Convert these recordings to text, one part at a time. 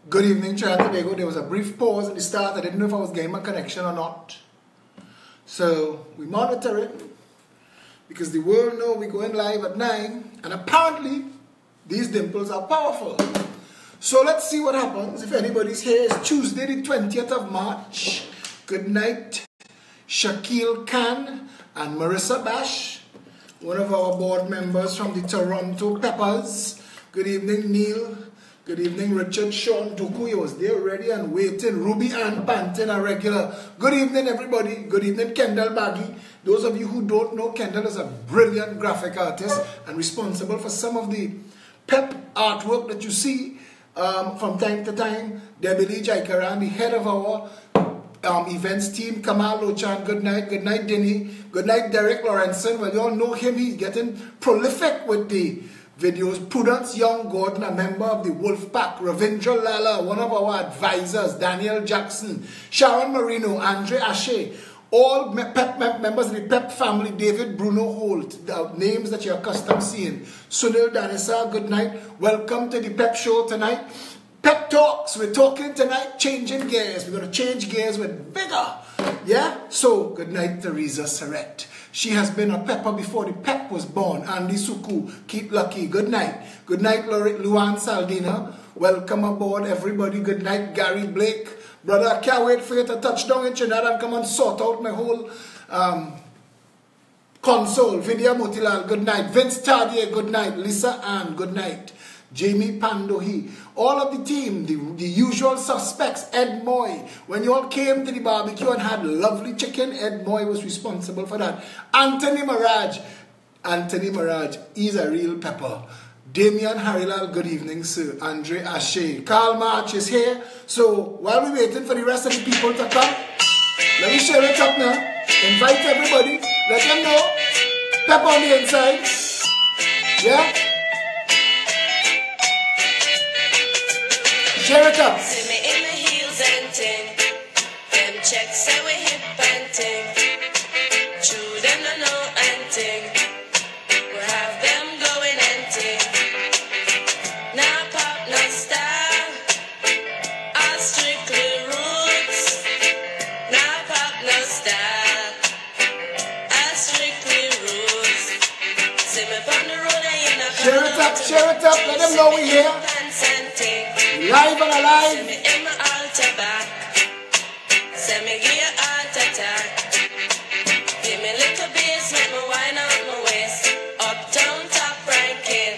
Good evening, Trinidad and Tobago. There was a brief pause at the start. I didn't know if I was getting my connection or not. So we monitor it because the world know we're going live at 9, and apparently these dimples are powerful. So let's see what happens if anybody's here. It's Tuesday the 20th of March. Good night, Shaquille Khan and Marissa Bash, one of our board members from the Toronto Peppers. Good evening, Neil. Good evening, Richard. Sean Tuku, was there ready and waiting. Ruby Ann Pantin, a regular. Good evening, everybody. Good evening, Kendall Baggy. Those of you who don't know, Kendall is a brilliant graphic artist and responsible for some of the pep artwork that you see from time to time. Debbie Lee Jaikaran, the head of our events team. Kamal Lochan, good night. Good night, Denny. Good night, Derek Lawrenson. Well, you all know him. He's getting prolific with the videos. Prudence Young Gordon, a member of the Wolf Pack. Ravindra Lala, one of our advisors. Daniel Jackson. Sharon Marino. Andre Ashe. All PEP members of the PEP family. David Bruno Holt. The names that you're accustomed seeing. Sunil Danisa, good night. Welcome to the PEP show tonight. Pep Talks. We're talking tonight, changing gears. We're going to change gears with vigor. Yeah? So, good night, Teresa Surrett. She has been a pepper before the pep was born. Andy Suku, keep lucky. Good night. Good night, Luan Saldina. Welcome aboard, everybody. Good night, Gary Blake. Brother, I can't wait for you to touch down in Trinidad and come and sort out my whole console. Vidya Motilal, good night. Vince Tardier, good night. Lisa Ann, good night. Jamie Pandohi, all of the team, the usual suspects. Ed Moy, when you all came to the barbecue and had lovely chicken, Ed Moy was responsible for that. Anthony Maraj, he's a real pepper. Damian Harilal, good evening, sir. Andre Ashe, Karl March is here. So while we're waiting for the rest of the people to come, let me share it up now. Invite everybody, let them know. Pep on the inside. Yeah? Share it up. See me in my heels and ting. Them checks say we hip and ting. True them no know and ting. We have them going and ting. Now pop, no style. All strictly roots. Now pop, no style. All strictly roots. See me on the road and you know. Share it up, let them know we're here. Live and alive. Send me in my altar back. Send me give you heart attack. Give me little bass, make me wine out my waist. Uptown top ranking.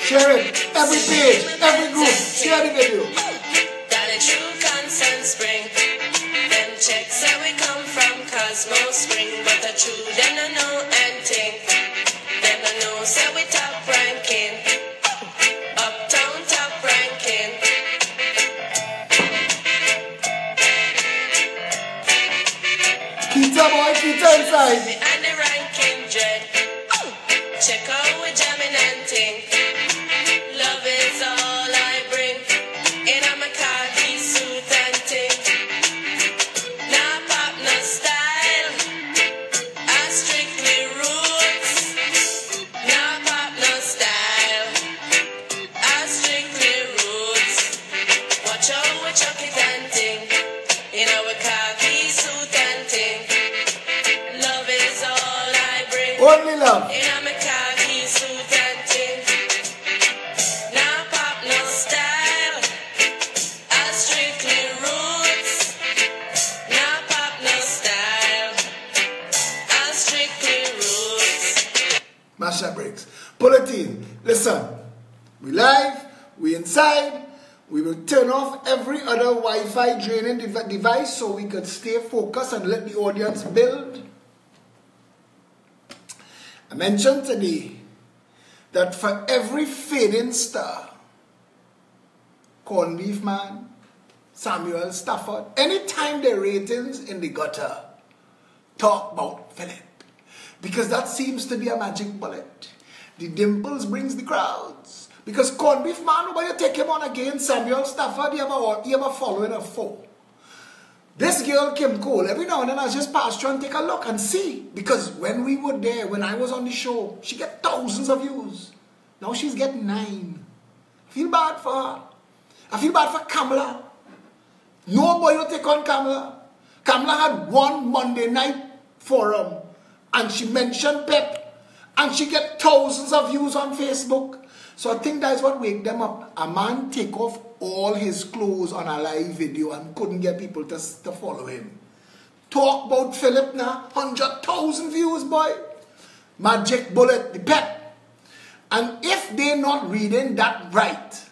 Share it. Every page, every group. Share the video. That a true constant spring. Them checks say we come from Cosmo Spring, but the true them no know anything. Say we top ranking, uptown top ranking. Keita boy, Keita inside. Me and the ranking dread. Check out we jamming and ting. Love is all I bring. In a my khaki suit and ting. Nah pop, no style. I strictly roots. Chuck it and ting, in our khaki suit and ting. Love is all I bring. Only love. In our khaki suit and ting. Now pop, no style. I strictly roots. Now pop, no style. I strictly roots. Masha breaks. Pull it in. Listen. We live. We inside. We will turn off every other Wi-Fi draining device so we could stay focused and let the audience build. I mentioned today that for every fading star, Corn Beef Man, Samuel Stafford, anytime their ratings in the gutter, talk about Philip. Because that seems to be a magic bullet. The dimples brings the crowds. Because Corn Beef Man, nobody take him on again. Samuel Stafford, he ever following a foe. This girl, Kim Cole, every now and then I just pass through and take a look and see. Because when we were there, when I was on the show, she get thousands of views. Now she's getting 9. I feel bad for her. I feel bad for Kamala. Nobody will take on Kamala. Kamala had one Monday night forum and she mentioned Pep and she get thousands of views on Facebook. So I think that's what wake them up. A man take off all his clothes on a live video and couldn't get people to follow him. Talk about Philip now, 100,000 views, boy. Magic bullet, the Pep. And if they're not reading that right,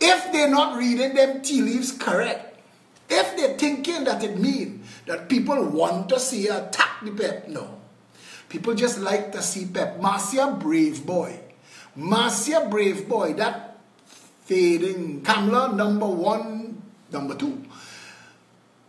if they're not reading them tea leaves correct, if they're thinking that it means that people want to see her attack the Pep, no. People just like to see Pep. Marcia Brave Boy. Marcia Brave Boy, that fading Kamala number 1, number 2.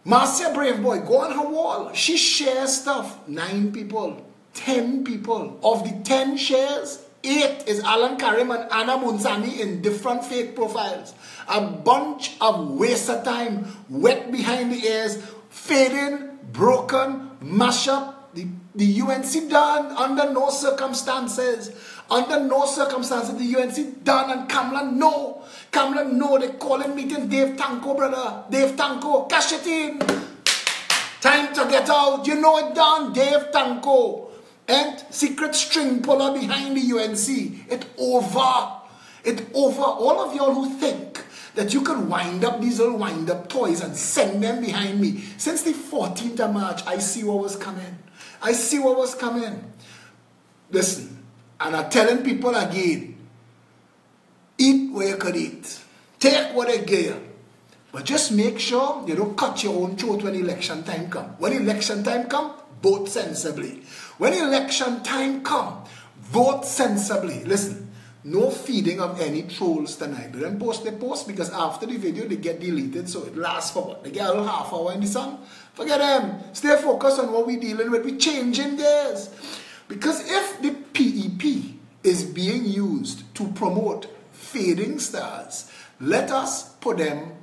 Marcia Brave Boy, go on her wall. She shares stuff. 9 people, 10 people. Of the 10 shares, 8 is Alan Karim and Anna Munzani in different fake profiles. A bunch of waste of time, wet behind the ears, fading, broken, mash up. The UNC done under no circumstances. Under no circumstances the UNC done, and Kamala no. Kamala no. They calling meetings. Dave Tanko, brother. Dave Tanko, cash it in. Time to get out. You know it done. Dave Tanko. And secret string puller behind the UNC. It over. It over. All of y'all who think that you can wind up these little wind up toys and send them behind me. Since the 14th of March, I see what was coming. I see what was coming. Listen, and I'm telling people again, eat where you could eat. Take what they give you. But just make sure you don't cut your own throat when election time comes. When election time comes, vote sensibly. When election time comes, vote sensibly. Listen, no feeding of any trolls tonight. They don't post their post because after the video they get deleted, so it lasts for what? They get a little half hour in the sun. Forget them. Stay focused on what we're dealing with. We're changing this. Because if the PEP is being used to promote fading stars, let us put them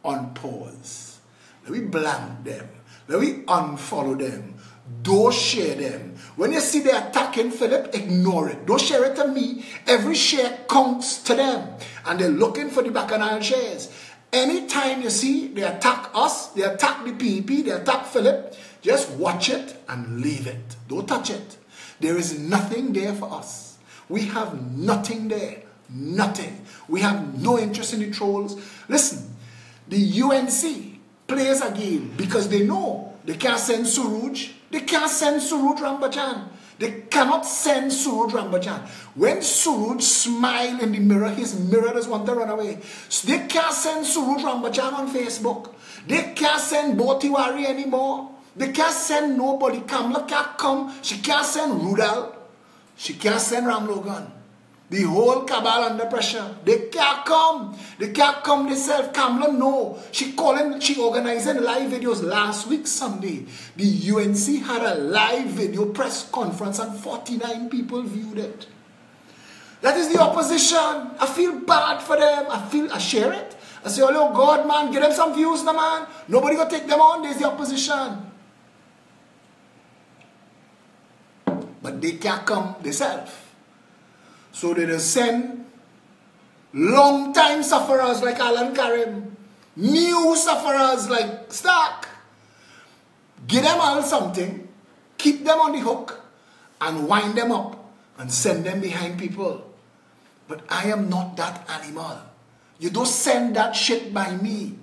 on pause. Let me blank them. Let me unfollow them. Don't share them. When you see they're attacking Philip, ignore it. Don't share it to me. Every share counts to them. And they're looking for the Bacchanal shares. Anytime you see they attack us, they attack the PEP, they attack Philip, just watch it and leave it. Don't touch it. There is nothing there for us. We have nothing there. Nothing. We have no interest in the trolls. Listen, the UNC plays a game because they know they can't send Suruj. They can't send Suruj Rambachan. They cannot send Suruj Rambachan. When Suruj smile in the mirror, his mirror does want to run away. So they can't send Suruj Rambachan on Facebook. They can't send Botiwari anymore. They can't send nobody. Kamala can't come. She can't send Rudal. She can't send Ram Logan. The whole cabal under pressure. They can't come. They can't come themselves. Kamala, no. She organizing live videos last week, Sunday. The UNC had a live video press conference and 49 people viewed it. That is the opposition. I feel bad for them. I share it. I say, oh God, man, give them some views, no, man. Nobody gonna take them on. There's the opposition. But they can't come themselves. So they just send long-time sufferers like Alan Karim, new sufferers like Stark. Give them all something, keep them on the hook, and wind them up and send them behind people. But I am not that animal. You don't send that shit by me.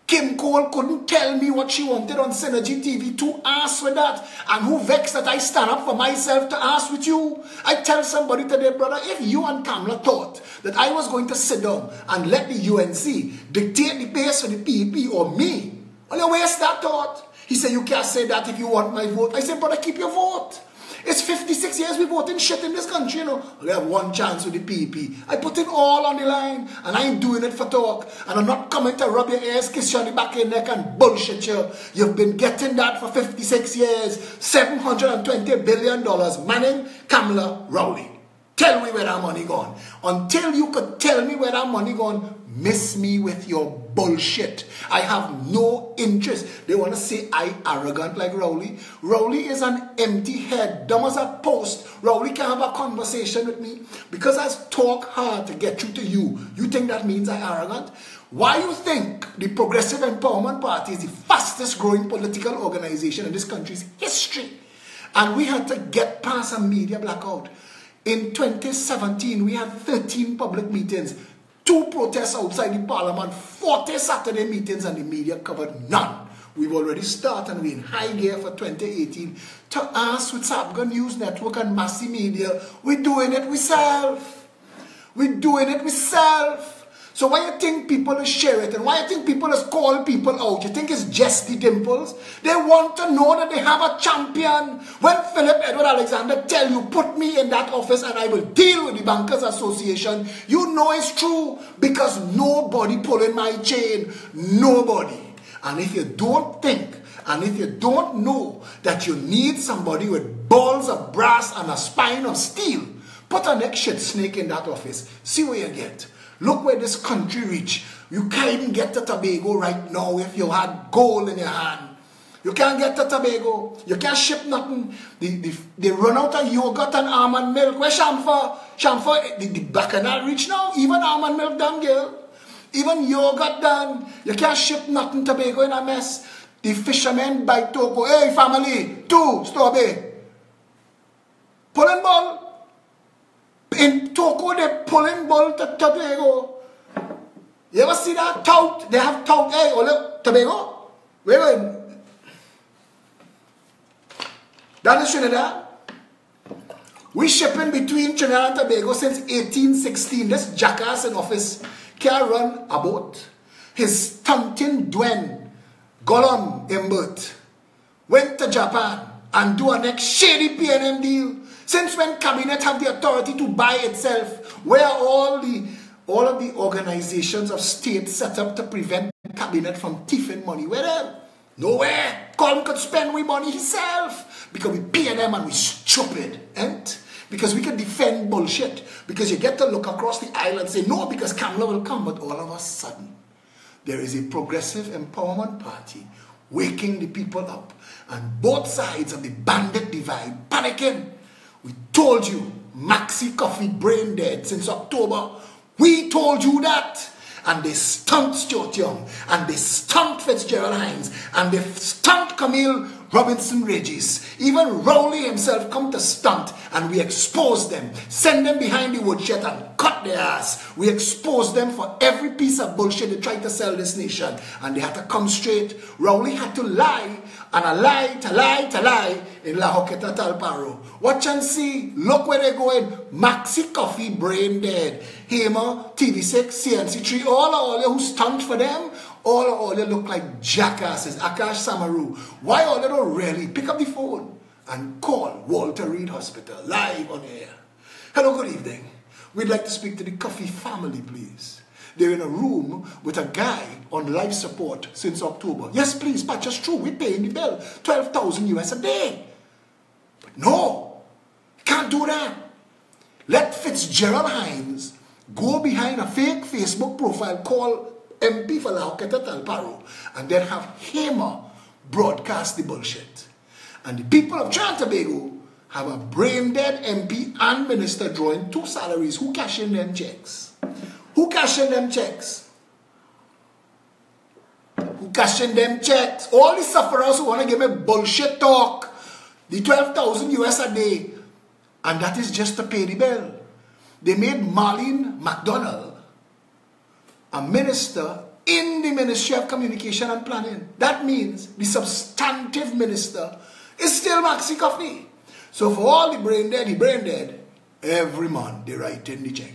Kim Cole couldn't tell me what she wanted on Synergy TV to ask with that. And who vexed that I stand up for myself to ask with you? I tell somebody today, brother, if you and Kamala thought that I was going to sit down and let the UNC dictate the pace for the PEP or me, well, where's that thought? He said, you can't say that if you want my vote. I said, brother, keep your vote. It's 56 years we voting shit in this country, you know. We have one chance with the PEP. I put it all on the line, and I ain't doing it for talk. And I'm not coming to rub your ears, kiss you on the back of your neck, and bullshit you. You've been getting that for 56 years. $720 billion. Manning, Kamala, Rowley. Tell me where that money gone. Until you could tell me where that money gone, miss me with your bullshit. I have no interest. They want to say I arrogant like Rowley. Rowley is an empty head, dumb as a post. Rowley can't have a conversation with me because I talk hard to get through to you. You think that means I arrogant? Why you think the Progressive Empowerment Party is the fastest growing political organization in this country's history? And we had to get past a media blackout. In 2017, we had 13 public meetings, 2 protests outside the parliament, 40 Saturday meetings, and the media covered none. We've already started and we're in high gear for 2018. To us with Sabga News Network and Massy Media, we're doing it ourselves. We're doing it ourselves. So why you think people is share it and why you think people is call people out? You think it's just the Dimples? They want to know that they have a champion. When Philip Edward Alexander tell you, put me in that office and I will deal with the Bankers Association, you know it's true because nobody pulling my chain. Nobody. And if you don't think and if you don't know that you need somebody with balls of brass and a spine of steel, put a neck shit snake in that office. See what you get. Look where this country reach. You can't even get to Tobago right now if you had gold in your hand. You can't get to Tobago. You can't ship nothing. They run out of yogurt and almond milk. Where Shamfa? Shamfa, the bacchanal reach now. Even almond milk done, girl. Even yogurt done. You can't ship nothing. Tobago in a mess. The fishermen bite Togo. Hey, family. 2, Strawberry. Pulling ball. In Togo, they're pulling ball to Tobago. You ever see that? Tout. They have tout. Hey, ole, Tobago? Wait. That is Trinidad. We shipping between Trinidad and Tobago since 1816. This jackass in office can't run a boat. His stunting Dwen, Gollum Imbert, went to Japan and do a next shady PNM deal. Since when cabinet have the authority to buy itself? Where are all of the organizations of state set up to prevent cabinet from thieving money? Where them? Nowhere. Colin could spend we money himself. Because we PNM and we stupid. Ain't? Because we can defend bullshit. Because you get to look across the aisle and say, no, because Kamala will come. But all of a sudden, there is a Progressive Empowerment Party waking the people up. And both sides of the bandit divide panicking. We told you, Maxi Coffee brain dead since October. We told you that. And they stumped Stuart Young. And they stumped Fitzgerald Hines. And they stumped Camille Robinson Regis. Even Rowley himself come to stunt. And we exposed them. Send them behind the woodshed and cut their ass. We exposed them for every piece of bullshit they tried to sell this nation. And they had to come straight. Rowley had to lie. And a lie to lie in La Hoqueta Talparo. Watch and see. Look where they're going. Maxi Coffee brain dead. Hema, TV6, CNC3, all you who stunt for them, all you look like jackasses. Akash Samaru. Why all you don't really pick up the phone and call Walter Reed Hospital live on air? Hello, good evening. We'd like to speak to the Coffee family, please. They're in a room with a guy on life support since October. Yes, please, patch us through. We're paying the bill. 12,000 US a day. But no, can't do that. Let Fitzgerald Hines go behind a fake Facebook profile called MP for La Hoqueta Talparo and then have Hema broadcast the bullshit. And the people of Trinidad and Tobago have a brain-dead MP and minister drawing 2 salaries. Who cash in them checks? Who cash in them checks? Who cash in them checks? All the sufferers who want to give me bullshit talk. The 12,000 US a day. And that is just to pay the bill. They made Marlene McDonald a minister in the Ministry of Communication and Planning. That means the substantive minister is still Maxi Coffee. So for all the brain dead, every month they write in the check.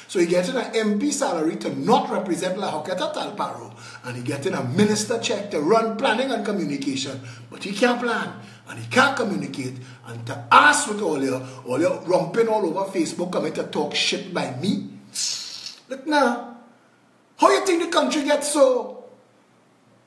So he getting an MP salary to not represent La Hoqueta Talparo, and he getting a minister check to run planning and communication, but he can't plan and he can't communicate, and to ask with all your rumping all over Facebook coming to talk shit by me. Look now, how you think the country gets so?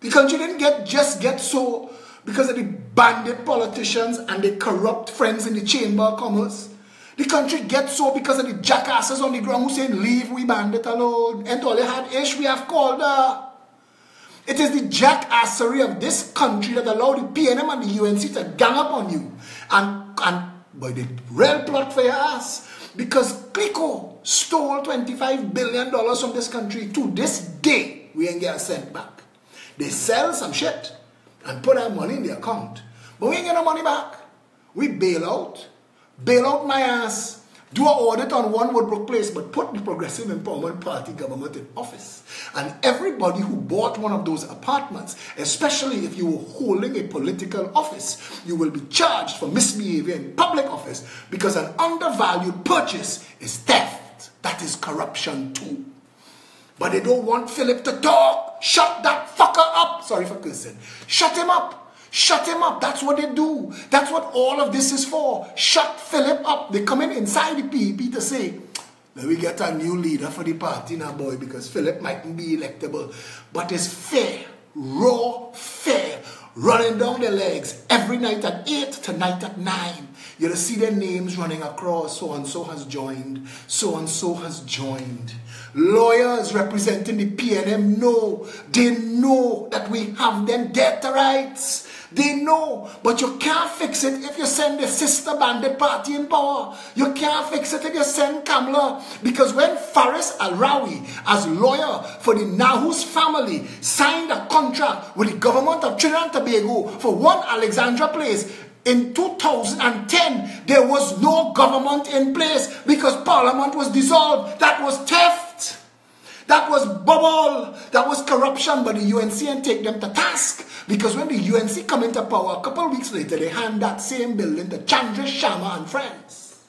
The country didn't just get so because of the bandit politicians and the corrupt friends in the Chamber of Commerce. The country gets so because of the jackasses on the ground who saying, leave we bandit alone. And all they had ish we have called her. It is the jackassery of this country that allowed the PNM and the UNC to gang up on you. And by the real plot for your ass. Because Clico stole $25 billion from this country. To this day, we ain't get a cent back. They sell some shit and put our money in the account. But we ain't get no money back. We bail out my ass. Do an audit on One Woodbrook Place, but put the Progressive Empowerment Party government in office. And everybody who bought one of those apartments, especially if you were holding a political office, you will be charged for misbehavior in public office because an undervalued purchase is theft. That is corruption too. But they don't want Philip to talk. Shut that fucker up. Sorry for cursing. Shut him up. Shut him up. That's what they do. That's what all of this is for. Shut Philip up. They come in inside the PEP to say, let me get a new leader for the party now, boy, because Philip mightn't be electable. But it's fair, raw, fair, running down their legs every night at 8, tonight at 9. You'll see their names running across. So-and-so has joined. So-and-so has joined. Lawyers representing the PNM know. They know that we have them dead to rights. They know, but you can't fix it if you send the sister bandit party in power. You can't fix it if you send Kamala. Because when Faris Al-Rawi, as lawyer for the Nahus family, signed a contract with the government of Trinidad and Tobago for one Alexandra Place, in 2010, there was no government in place because Parliament was dissolved. That was theft. That was bubble. That was corruption. But the UNC and take them to task. Because when the UNC come into power, a couple of weeks later, they hand that same building to Chandra Sharma and friends.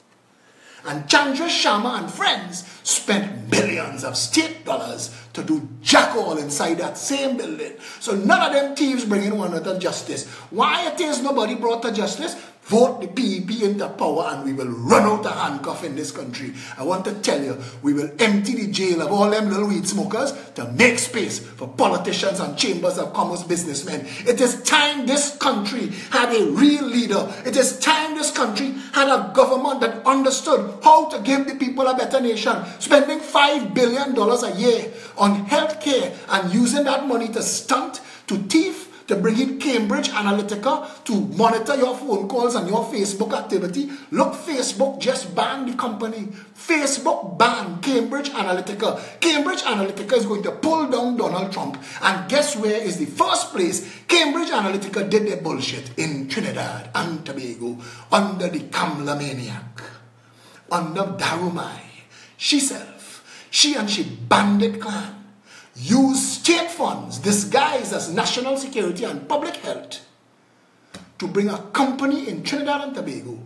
And Chandra Sharma and friends spent billions of state dollars to do jack all inside that same building. So none of them thieves bringing one out of justice. Why it is nobody brought to justice? Vote the PEP into power and we will run out of handcuff in this country. I want to tell you, we will empty the jail of all them little weed smokers to make space for politicians and chambers of commerce businessmen. It is time this country had a real leader. It is time this country had a government that understood how to give the people a better nation. Spending $5 billion a year on healthcare and using that money to stunt, to thief, to bring in Cambridge Analytica to monitor your phone calls and your Facebook activity. Look, Facebook just banned the company. Facebook banned Cambridge Analytica. Cambridge Analytica is going to pull down Donald Trump. And guess where is the first place Cambridge Analytica did their bullshit? In Trinidad and Tobago, under the Kamala maniac, under Darumai. She and she bandit clan use state funds disguised as national security and public health to bring a company in Trinidad and Tobago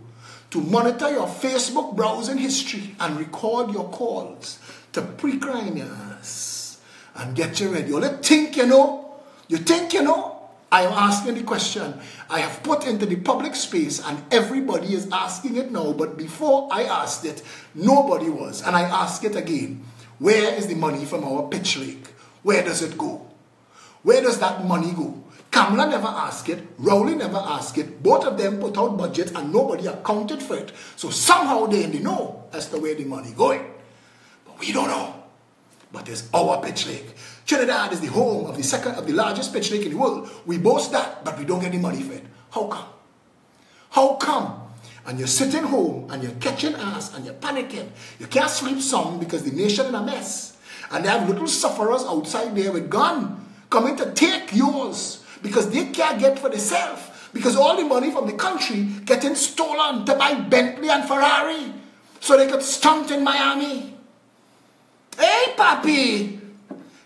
to monitor your Facebook browsing history and record your calls to pre-crime your ass and get you ready. You think you know? You think you know? I am asking the question. I have put into the public space and everybody is asking it now, but before I asked it, nobody was. And I ask it again. Where is the money from our pitch lake? Where does it go? Where does that money go? Kamala never asked it. Rowley never asked it. Both of them put out budgets and nobody accounted for it. So somehow they know as to where the money going. But we don't know. But it's our pitch lake. Trinidad is the home of the largest pitch lake in the world. We boast that, but we don't get any money for it. How come? How come? And you're sitting home and you're catching ass and you're panicking. You can't sleep some because the nation in a mess. And they have little sufferers outside there with gun coming to take yours because they can't get for themselves. Because all the money from the country getting stolen to buy Bentley and Ferrari so they could stunt in Miami. Hey, papi,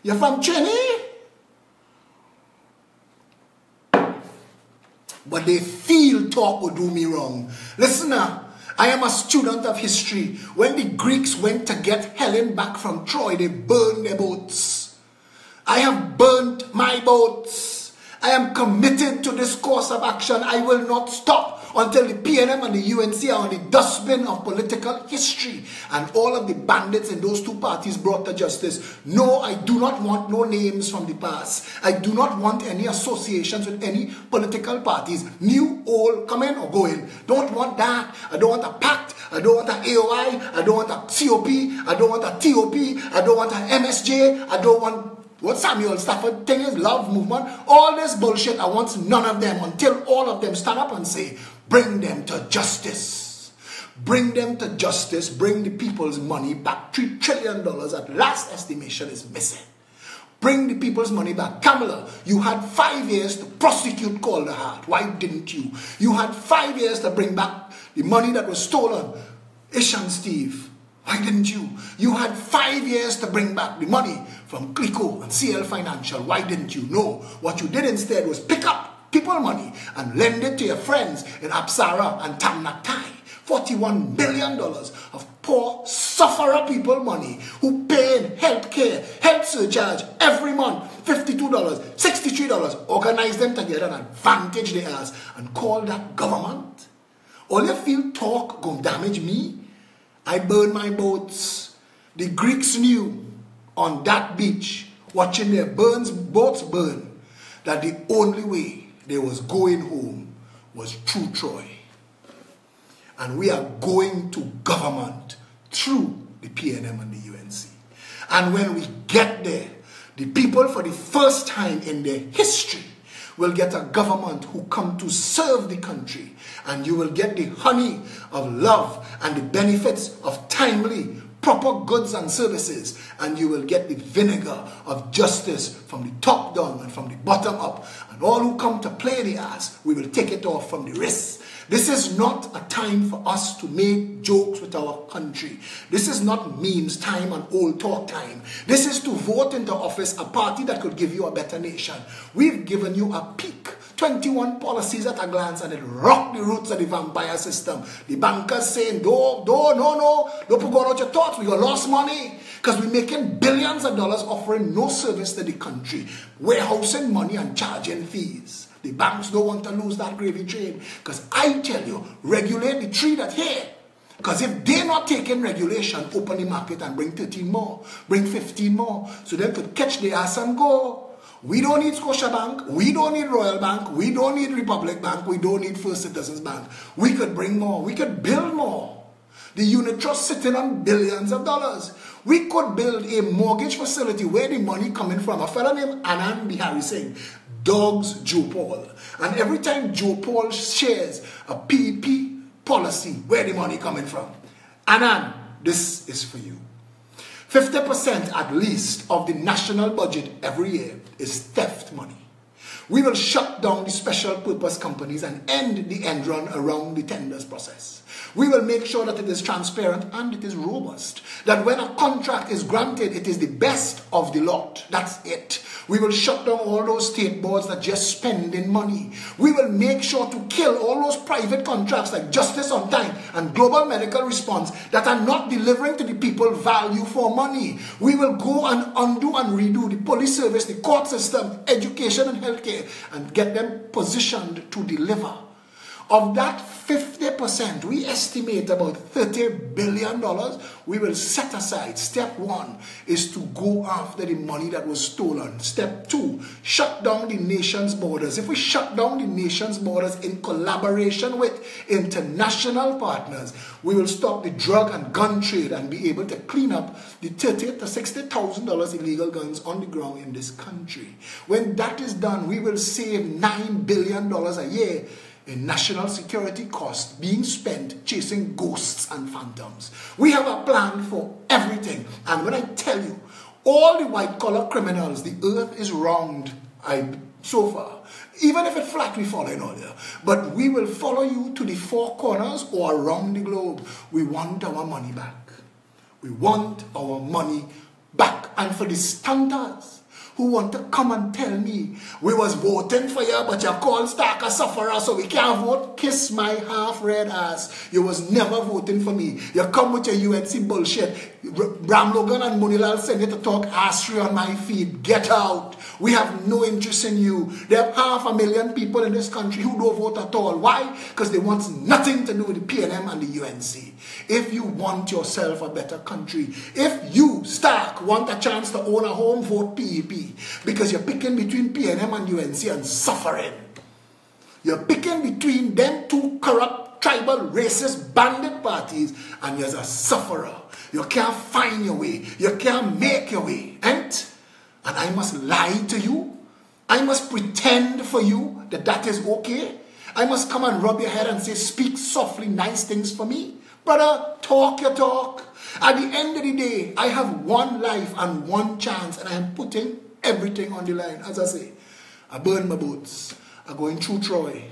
you're from Trini? But they feel talk will do me wrong. Listen now, I am a student of history. When the Greeks went to get Helen back from Troy, they burned their boats. I have burnt my boats. I am committed to this course of action. I will not stop until the PNM and the UNC are on the dustbin of political history and all of the bandits in those two parties brought to justice. No, I do not want no names from the past. I do not want any associations with any political parties, new, old, come in or go in. Don't want that. I don't want a pact. I don't want an AOI. I don't want a COP. I don't want a TOP. I don't want an MSJ. I don't want what Samuel Stafford thing is, love movement. All this bullshit, I want none of them until all of them stand up and say, bring them to justice. Bring them to justice. Bring the people's money back. $3 trillion at last estimation is missing. Bring the people's money back. Kamala, you had 5 years to prosecute Calder Hart. Why didn't you? You had 5 years to bring back the money that was stolen. Ishan Steve, why didn't you? You had 5 years to bring back the money from Clico and CL Financial. Why didn't you? No. What you did instead was pick up people money and lend it to your friends in Apsara and Tamnatai. $41 billion of poor sufferer people money who pay in health care, health surcharge every month, $52, $63. Organize them together and advantage their ass and call that government. All you feel talk gonna damage me. I burn my boats. The Greeks knew on that beach, watching their boats burn, that the only way they was going home was through Troy. And we are going to government through the PNM and the UNC. And when we get there, the people for the first time in their history will get a government who come to serve the country. And you will get the honey of love and the benefits of timely, proper goods and services. And you will get the vinegar of justice from the top down and from the bottom up. And all who come to play the ass, we will take it off from the wrist. This is not a time for us to make jokes with our country. This is not memes time and old talk time. This is to vote into office a party that could give you a better nation. We've given you a peek. 21 policies at a glance, and it rocked the roots of the vampire system. The bankers saying, no, don't forget out your thoughts. We got lost money because we're making billions of dollars offering no service to the country, warehousing money and charging fees. The banks don't want to lose that gravy train because I tell you, regulate the tree that's here. Because if they're not taking regulation, open the market and bring 13 more, bring 15 more, so they could catch the ass and go. We don't need Scotiabank, we don't need Royal Bank, we don't need Republic Bank, we don't need First Citizens Bank. We could bring more, we could build more. The unit trust sitting on billions of dollars. We could build a mortgage facility where the money coming from. A fellow named Anand Bihari Singh dogs Joe Paul. And every time Joe Paul shares a PEP policy, where the money coming from? Anand, this is for you. 50% at least of the national budget every year is theft money. We will shut down the special purpose companies and end the end run around the tenders process. We will make sure that it is transparent and it is robust. That when a contract is granted, it is the best of the lot. That's it. We will shut down all those state boards that just spending money. We will make sure to kill all those private contracts like Justice on Time and Global Medical Response that are not delivering to the people value for money. We will go and undo and redo the police service, the court system, education and healthcare, and get them positioned to deliver. Of that 50%, we estimate about $30 billion we will set aside. Step 1 is to go after the money that was stolen. Step 2, shut down the nation's borders. If we shut down the nation's borders in collaboration with international partners, we will stop the drug and gun trade and be able to clean up the $30,000 to $60,000 illegal guns on the ground in this country. When that is done, we will save $9 billion a year in national security costs being spent chasing ghosts and phantoms. We have a plan for everything. And when I tell you, all the white-collar criminals, the earth is round so far. Even if it's flat, we follow in order. But we will follow you to the four corners or around the globe. We want our money back. We want our money back. And for the stunters who want to come and tell me, we was voting for you, but you called Stark a sufferer, so we can't vote. Kiss my half-red ass. You was never voting for me. You come with your UNC bullshit. Bram Logan and Munilal send you to talk astray on my feed. Get out. We have no interest in you. There are 500,000 people in this country who don't vote at all. Why? Because they want nothing to do with the PNM and the UNC. If you want yourself a better country, if you, Stark, want a chance to own a home, vote PEP. Because you're picking between PNM and UNC and suffering. You're picking between them two corrupt, tribal, racist, bandit parties, and you're a sufferer. You can't find your way. You can't make your way. And I must lie to you. I must pretend for you that that is okay. I must come and rub your head and say, speak softly, nice things for me. Brother, talk your talk. At the end of the day, I have one life and one chance, and I am putting everything on the line. As I say, I burn my boats. I'm going through Troy.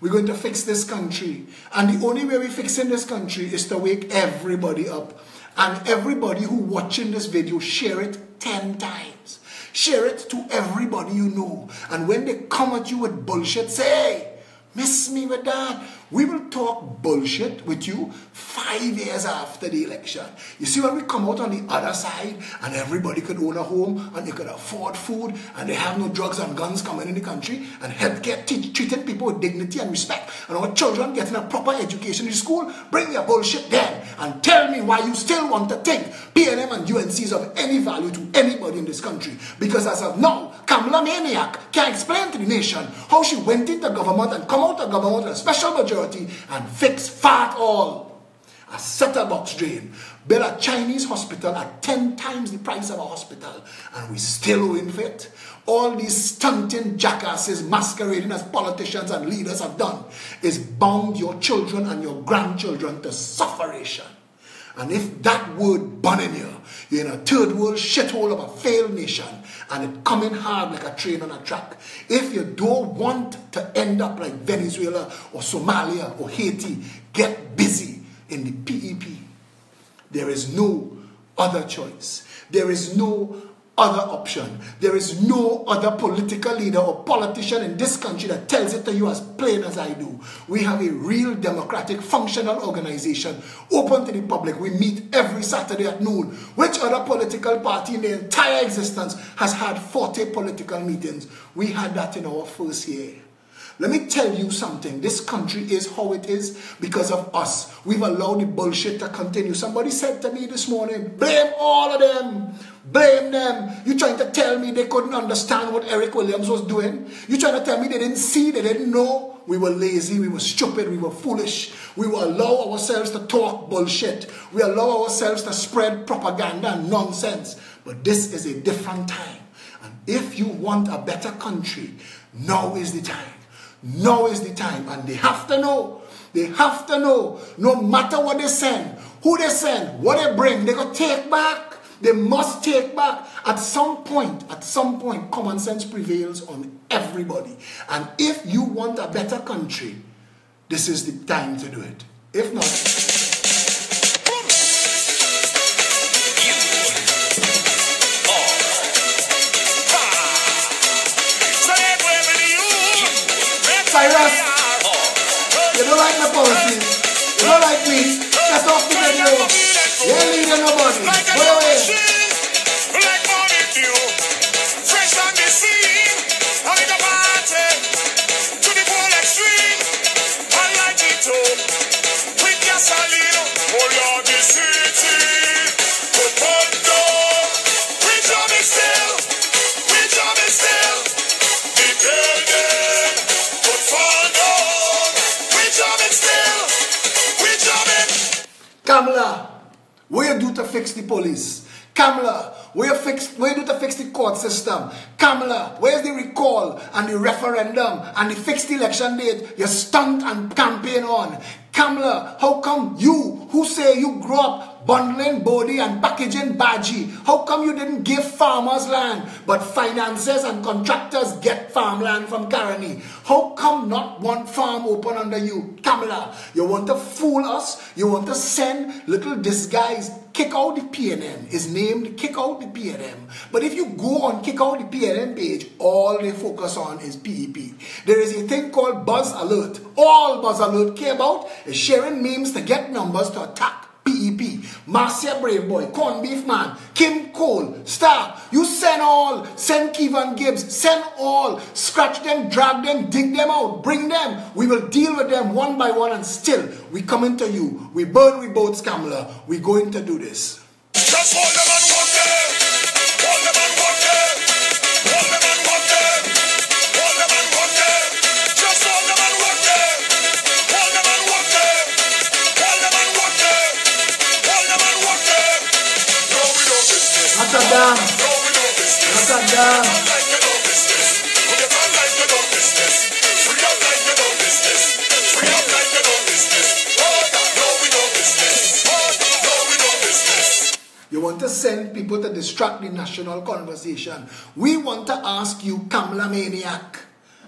We're going to fix this country. And the only way we're fixing this country is to wake everybody up. And everybody who watching this video, share it 10 times. Share it to everybody you know. And when they come at you with bullshit, say, hey, miss me with that. We will talk bullshit with you 5 years after the election. You see, when we come out on the other side and everybody could own a home and they could afford food and they have no drugs and guns coming in the country and healthcare treating people with dignity and respect and our children getting a proper education in school, bring your bullshit then and tell me why you still want to think PNM and UNC is of any value to anybody in this country. Because as of now, Kamala Maniac can't explain to the nation how she went into government and come out of government with a special majority and fix fat all. A set-top box drain. Build a Chinese hospital at 10 times the price of a hospital. And we still owing for it. All these stunting jackasses masquerading as politicians and leaders have done is bound your children and your grandchildren to sufferation. And if that word burn in you, you're in a third world shithole of a failed nation and it coming hard like a train on a track. If you don't want to end up like Venezuela or Somalia or Haiti, get busy in the PEP. There is no other choice. There is no other option. There is no other political leader or politician in this country that tells it to you as plain as I do. We have a real democratic functional organization open to the public. We meet every Saturday at noon. Which other political party in their entire existence has had 40 political meetings? We had that in our first year. Let me tell you something. This country is how it is because of us. We've allowed the bullshit to continue. Somebody said to me this morning, blame all of them. Blame them. You trying to tell me they couldn't understand what Eric Williams was doing? You trying to tell me they didn't see, they didn't know? We were lazy, we were stupid, we were foolish. We will allow ourselves to talk bullshit. We allow ourselves to spread propaganda and nonsense. But this is a different time. And if you want a better country, now is the time. Now is the time, and they have to know. They have to know. No matter what they send, who they send, what they bring, they got to take back. They must take back. At some point, common sense prevails on everybody. And if you want a better country, this is the time to do it. If not, Cyrus, you don't like my policies, you don't like me, get off the video, you ain't leading nobody, go away. Like morning dew, fresh on the scene, on the party, to the full extreme, I like it too, with gasoline, all on the city, put one door, we jump it still, the building. Kamala, what you do to fix the police? Kamala, what you do to fix the court system? Kamala, where's the recall and the referendum and the fixed election date you stunt and campaign on? Kamala, how come you, who say you grew up bundling body and packaging Baji? How come you didn't give farmers land, but financiers and contractors get farmland from Caroni? How come not one farm open under you? Kamala, you want to fool us? You want to send little disguised Kick Out the PNM is named Kick Out the PNM. But if you go on Kick Out the PNM page, all they focus on is PEP. There is a thing called Buzz Alert. All Buzz Alert care about is sharing memes to get numbers to attack PEP. Marcia Brave Boy, Corn Beef Man, Kim Cole, Star. You send all. Send Kevin Gibbs. Send all. Scratch them, drag them, dig them out, bring them. We will deal with them one by one, and still we coming to you. We burn with boats, Kamala. We going to do this. Just hold them and walk them. Hold them and walk them. Hold them and walk them. Hold them and walk them. Just hold them and walk them. Hold them and walk them. Hold them and walk them. Hold them and walk them. No, we don't business. Rotterdam. No, we don't business. Rotterdam. Like you don't business. We get on like you don't business. Free up like you don't business. Free up like you don't business. No, we don't business. No, we don't business. You want to send people to distract the national conversation. We want to ask you, Kamala Maniac,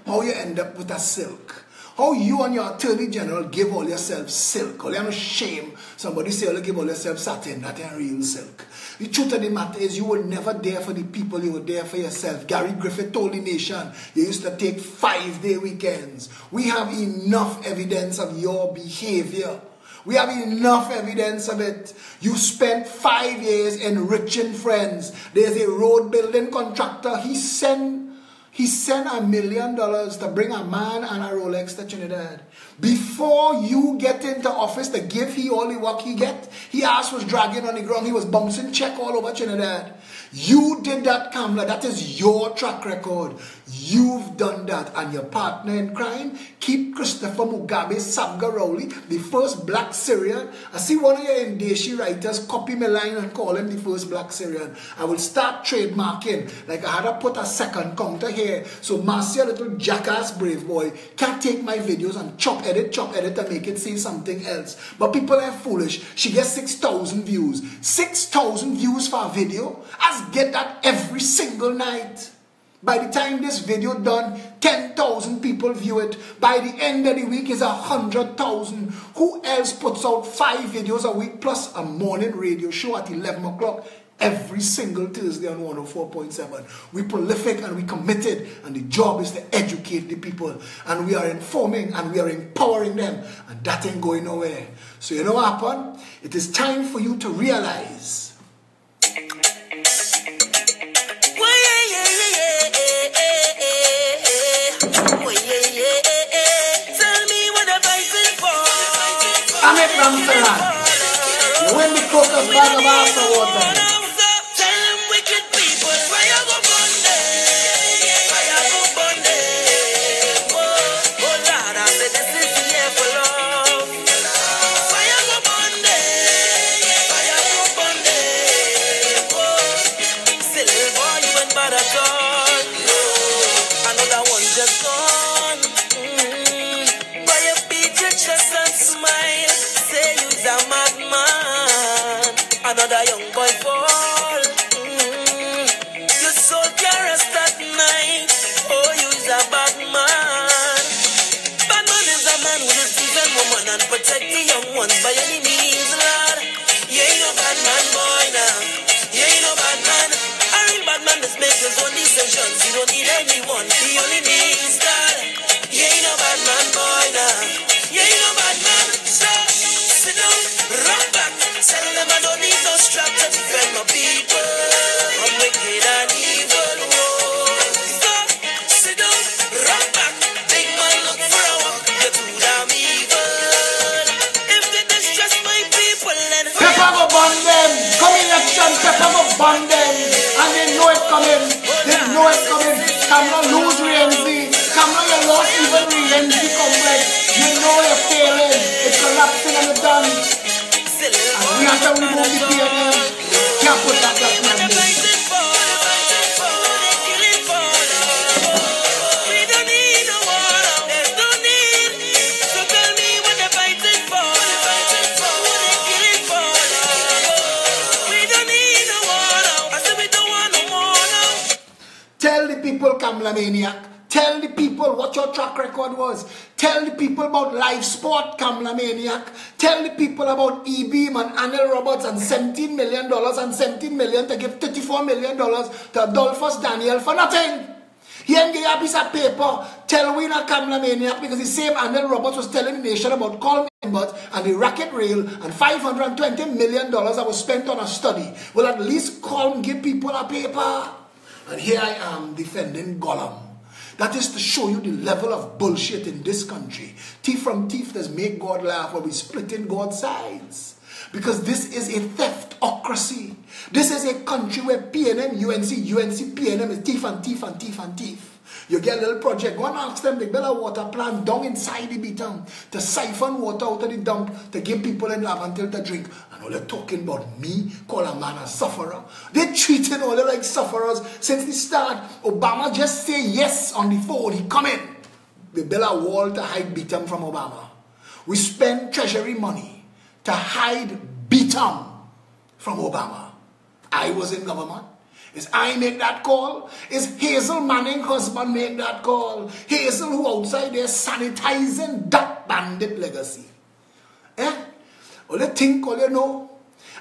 how you end up with a silk. How you and your Attorney General give all yourself silk. All you no shame. Somebody say you give all yourself satin. That ain't real silk. The truth of the matter is you were never there for the people. You were there for yourself. Gary Griffith told the nation you used to take 5-day weekends. We have enough evidence of your behavior. We have enough evidence of it. You spent 5 years enriching friends. There's a road building contractor. He sent $1 million to bring a man and a Rolex to Trinidad. Before you get into office to give he all the work he get, he ass was dragging on the ground. He was bouncing check all over Trinidad. You did that, Kamala. That is your track record. You've done that. And your partner in crime, keep Christopher Mugabe Sabgarowli, the first black Syrian. I see one of your Indeshi writers copy my line and call him the first black Syrian. I will start trademarking. Like I had to put a second counter here. So Marcia, little jackass Brave Boy, can't take my videos and chop edit and make it say something else. But people are foolish. She gets 6,000 views. 6,000 views for a video? I get that every single night. By the time this video done, 10,000 people view it. By the end of the week is 100,000. Who else puts out 5 videos a week plus a morning radio show at 11 o'clock every single Thursday on 104.7? We prolific and we committed, and the job is to educate the people. And we are informing and we are empowering them, and that ain't going nowhere. So you know what happened? It is time for you to realize. Amit Ramsaran, you win the cookers bag of after water. Tell them wicked people, fire go burn them, fire go burn them. Oh Lord, I said this is the year for love. Fire go burn them, fire go burn them. Oh, silly boy, you ain't bad at all. Another one just gone. By your beat your chest and smile. Say you's a madman. Another young boy fall. Your soul can rest at night. Oh, you's a bad man. Bad man is a man who will defend woman and protect the young ones by any means, Lord. You ain't no bad man, boy, now. You ain't no bad man. A real bad man just makes his own decisions. You don't need anyone. He only needs God. You ain't no bad man, boy, now. You ain't no bad man. So sit down, rock back. Tell them I don't need no strap to defend my people. I'm wicked and evil. So sit down, rock back. Big man, look for a walk. You're too damn evil. If they distress my people, then Pepper go burn them. Come election, Pepper go burn them. And they know it coming. They know it coming. Kamala lose Rienzi. Kamala you lost even Rienzi complex. You know you're failing. It's collapsing and it's done. We have to remove the PNM. Can't put that black man there. We don't need no water. There's no need. So tell me what they're fighting for. What they're killing for. Tell the people, Kamala Maniac. Tell the people what your track record was. Tell the people about live sport, Kamala Maniac. Tell the people about E-Beam and Anil Roberts and $17 million and $17 million to give $34 million to Adolphus Daniel for nothing. He ain't give a piece of paper. Tell we not Kamala Maniac because the same Anil Roberts was telling the nation about Carl Membert and the racket rail and $520 million that was spent on a study. Well, at least Carl give people a paper. And here I am defending Gollum. That is to show you the level of bullshit in this country. Thief from thief does make God laugh while we splitting God's sides. Because this is a theftocracy. This is a country where PNM, UNC, PNM is thief and thief and thief and thief. You get a little project, go and ask them, they build a water plant down inside the beaton to siphon water out of the dump to give people in Laventille to drink. And all they're talking about me, call a man a sufferer. They're treating all they like sufferers since the start. Obama just say yes on the phone, he come in. They build a wall to hide Beaton from Obama. We spend treasury money to hide Beaton from Obama. I was in government. Is I make that call? Is Hazel Manning husband make that call? Hazel who outside there sanitizing that bandit legacy. All you think, all you know.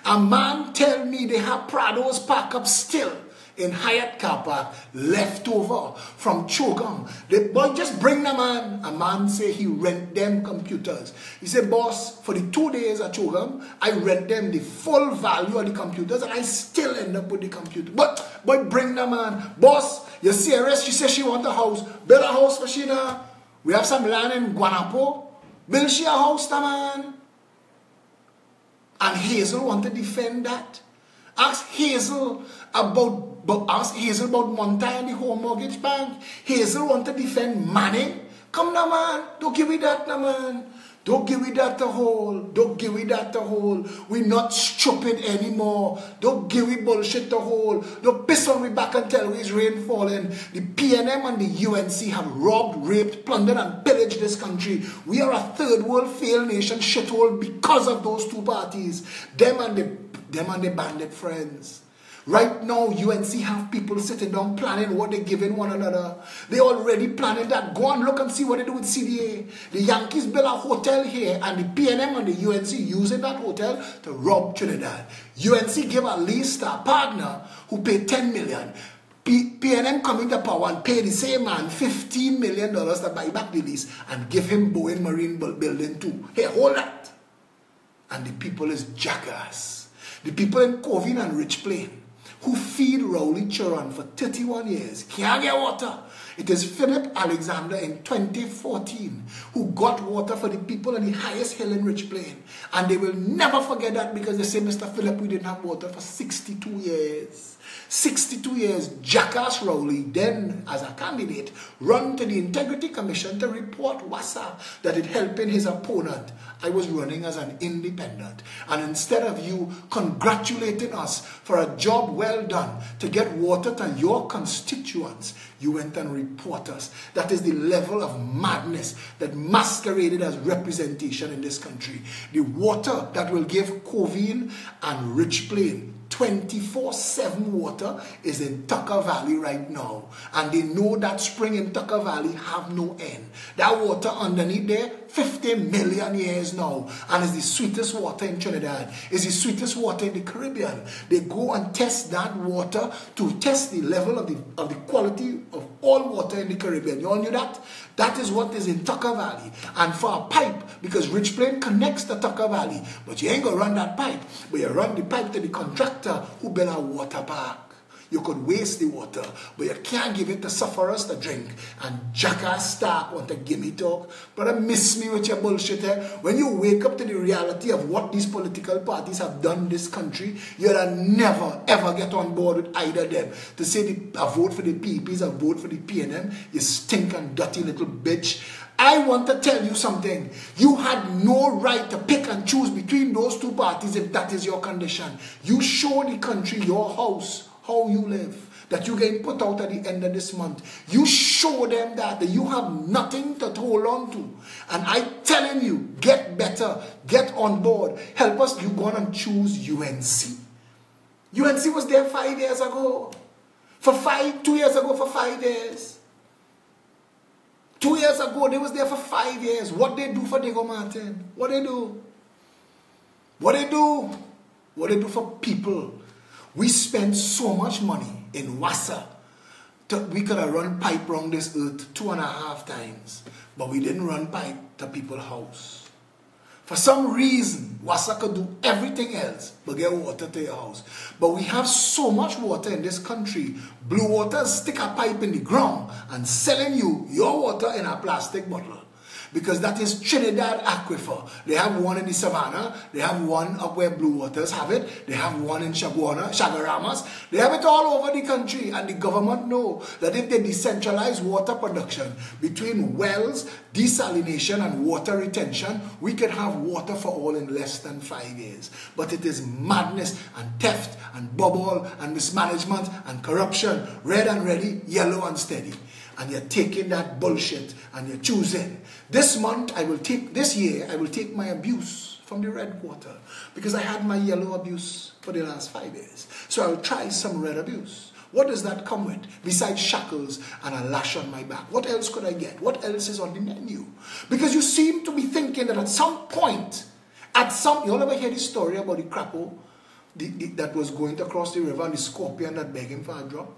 A man tell me they have Prados park up still in Hyatt car park, left over from Chogam. The boy just bring the man. A man say he rent them computers. He said, boss, for the 2 days at Chogam, I rent them the full value of the computers and I still end up with the computer. But boy, bring the man. Boss, you serious? She says she want a house. Build a house for she now. We have some land in Guanapo. Build she a house, the man. And Hazel want to defend that. Ask Hazel about Monty and the Home Mortgage Bank. Hazel want to defend Manning. Come now, man. Don't give me that now, man. Don't give me that the whole. Don't give me that the whole. We're not stupid anymore. Don't give me bullshit the whole. Don't piss on me back and tell me it's rain falling. The PNM and the UNC have robbed, raped, plundered and pillaged this country. We are a third world failed nation shithole because of those two parties. Them and the bandit friends. Right now, UNC have people sitting down planning what they're giving one another. They already planning that. Go and look and see what they do with CDA. The Yankees build a hotel here and the PNM and the UNC using that hotel to rob Trinidad. UNC give a lease to a partner who paid $10 million. PNM coming to power and pay the same man $15 million to buy back the lease and give him Boeing Marine Building too. Hey, hold that. And the people is jackass. The people in Covin and Rich Plain who feed Rowley Churan for 31 years, can't get water. It is Philip Alexander in 2014 who got water for the people on the highest hill in Rich Plain. And they will never forget that because they say, Mr. Philip, we didn't have water for 62 years. 62 years, Jackass Rowley, then as a candidate, run to the Integrity Commission to report WASA that it helping his opponent. I was running as an independent. And instead of you congratulating us for a job well done to get water to your constituents, you went and report us. That is the level of madness that masqueraded as representation in this country. The water that will give Covin and Rich Plain 24/7 water is in Tucker Valley right now. And they know that spring in Tucker Valley have no end. That water underneath there, 50 million years now. And it's the sweetest water in Trinidad. It's the sweetest water in the Caribbean. They go and test that water to test the level of the quality of all water in the Caribbean. You all knew that? That is what is in Tucker Valley. And for a pipe, because Rich Plain connects to Tucker Valley, but you ain't going to run that pipe, but you run the pipe to the contractor who built a water park. You could waste the water, but you can't give it to sufferers to drink. And Jackass Stark want to give me talk. Brother, miss me with your bullshit here. When you wake up to the reality of what these political parties have done in this country, you'll never, ever get on board with either of them. To say I vote for the PPs, I vote for the PNM, you stink and dirty little bitch. I want to tell you something. You had no right to pick and choose between those two parties if that is your condition. You show the country, your house, how you live, that you get put out at the end of this month. You show them that you have nothing to hold on to. And I'm telling you, get better, get on board, help us. You go on and choose UNC. UNC was there 5 years ago. 2 years ago, for 5 years. 2 years ago, they was there for 5 years. What they do for Diego Martin? What they do? What they do? What they do for people? We spend so much money in Wassa. We could have run pipe around this earth 2.5 times. But we didn't run pipe to people's house. For some reason, Wassa could do everything else but get water to your house. But we have so much water in this country. Blue Water stick a pipe in the ground and selling you your water in a plastic bottle. Because that is Trinidad Aquifer. They have one in the Savannah. They have one up where Blue Waters have it. They have one in Chagaramas. They have it all over the country. And the government know that if they decentralize water production between wells, desalination and water retention, we can have water for all in less than 5 years. But it is madness and theft and bubble and mismanagement and corruption. Red and ready, yellow and steady. And you're taking that bullshit and you're choosing. This year, I will take my abuse from the red quarter. Because I had my yellow abuse for the last 5 years. So I'll try some red abuse. What does that come with? Besides shackles and a lash on my back. What else could I get? What else is on the menu? Because you seem to be thinking that at some point, you all ever hear the story about the crapo that was going to cross the river and the scorpion that begged him for a drop?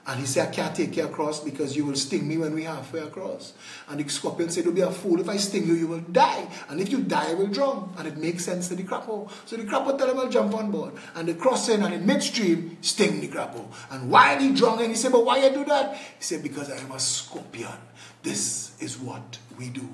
And he said, I can't take you across because you will sting me when we're halfway across. And the scorpion said, don't be a fool. If I sting you, you will die. And if you die, I will drown. And it makes sense to the crapo. So the crapo tell him, I'll jump on board. And they cross in, and in midstream, sting the crapo. And while he drowning, he said, but why you do that? He said, because I am a scorpion. This is what we do.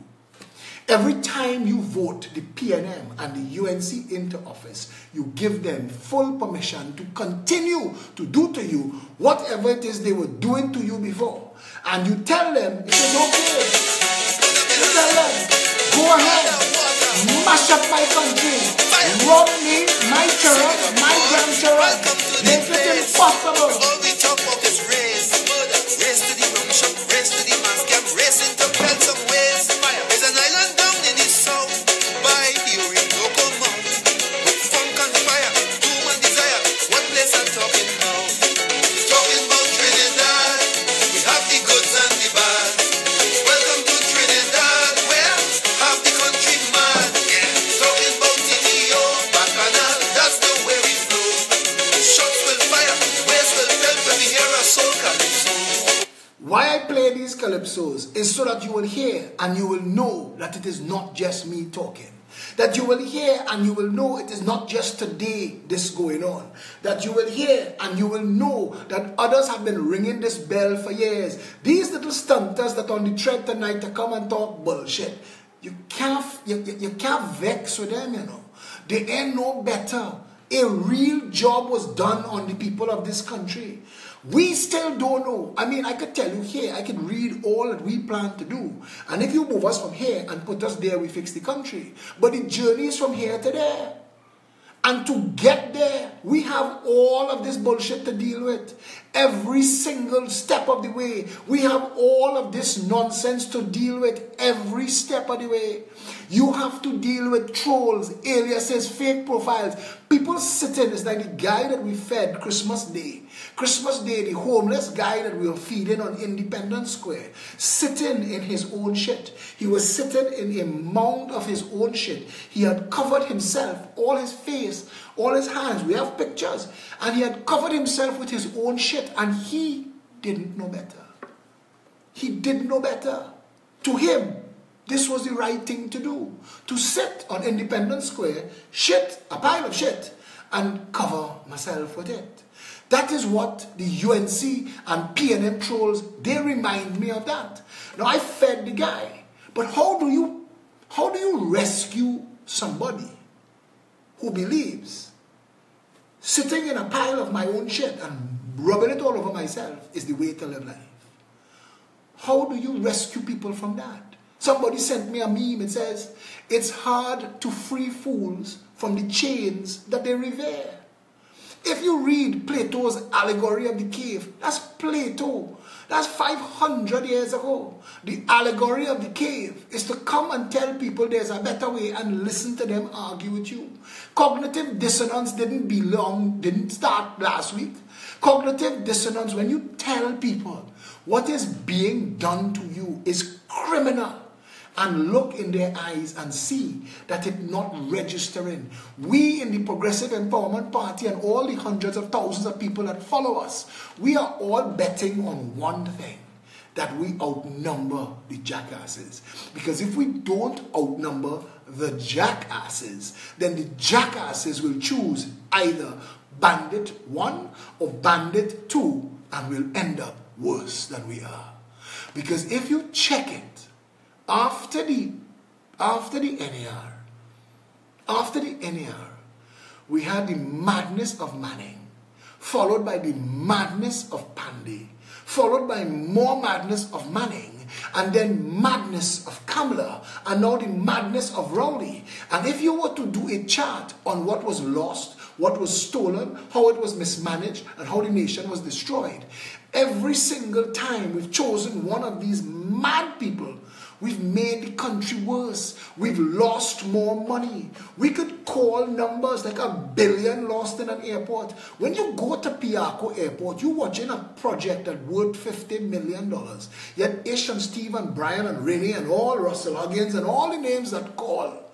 Every time you vote the PNM and the UNC into office, you give them full permission to continue to do to you whatever it is they were doing to you before. And you tell them it is okay. You tell them, go ahead, mash up my country, rob me, my children, my grandchildren, make it impossible. All we talk about is race. Race to the rum shop, race to the mass camp, race into belt some ways. There's an island down in the south by the Orinoco Mount. With funk and fire, doom and desire. What place I'm talking about? Talking about Trinidad. We have the goods and the bad. Welcome to Trinidad, where half the country mad. Talking about Tinio, Bacchanal, that's the way we flow. Shots will fire, waves will melt when we hear a soul calypso. Why I play these calypsos is so that you will hear and you will know that it is not just me talking. That you will hear and you will know it is not just today this going on. That you will hear and you will know that others have been ringing this bell for years. These little stunters that on the thread tonight to come and talk bullshit. You can't vex with them, you know. They ain't no better. A real job was done on the people of this country. We still don't know. I mean, I could tell you here, I could read all that we plan to do. And if you move us from here and put us there, we fix the country. But the journey is from here to there. And to get there, we have all of this bullshit to deal with. Every single step of the way. We have all of this nonsense to deal with every step of the way. You have to deal with trolls, aliases, fake profiles. People sitting, it's like the guy that we fed Christmas Day. Christmas Day, the homeless guy that we were feeding on Independence Square, sitting in his own shit. He was sitting in a mound of his own shit. He had covered himself, all his face, all his hands. We have pictures. And he had covered himself with his own shit. And he didn't know better. He didn't know better. To him, this was the right thing to do. To sit on Independence Square, shit, a pile of shit, and cover myself with it. That is what the UNC and PNM trolls, they remind me of that. Now, I fed the guy. But how do you rescue somebody who believes sitting in a pile of my own shit and rubbing it all over myself is the way to live life? How do you rescue people from that? Somebody sent me a meme. It says, it's hard to free fools from the chains that they revere. If you read Plato's allegory of the cave, that's Plato. That's 500 years ago. The allegory of the cave is to come and tell people there's a better way and listen to them argue with you. Cognitive dissonance didn't start last week. Cognitive dissonance, when you tell people what is being done to you is criminal, and look in their eyes and see that it's not registering. We in the Progressive Empowerment Party and all the hundreds of thousands of people that follow us, we are all betting on one thing, that we outnumber the jackasses. Because if we don't outnumber the jackasses, then the jackasses will choose either Bandit 1 or Bandit 2 and will end up worse than we are. Because if you check it, after the NAR, we had the madness of Manning, followed by the madness of Pandey, followed by more madness of Manning, and then madness of Kamala, and now the madness of Rowley. And if you were to do a chart on what was lost, what was stolen, how it was mismanaged, and how the nation was destroyed, every single time we've chosen one of these mad people, we've made the country worse. We've lost more money. We could call numbers like $1 billion lost in an airport. When you go to Piarco Airport, you're watching a project that worth $50 million. Yet Ish and Steve and Brian and Rennie and all Russell Huggins and all the names that call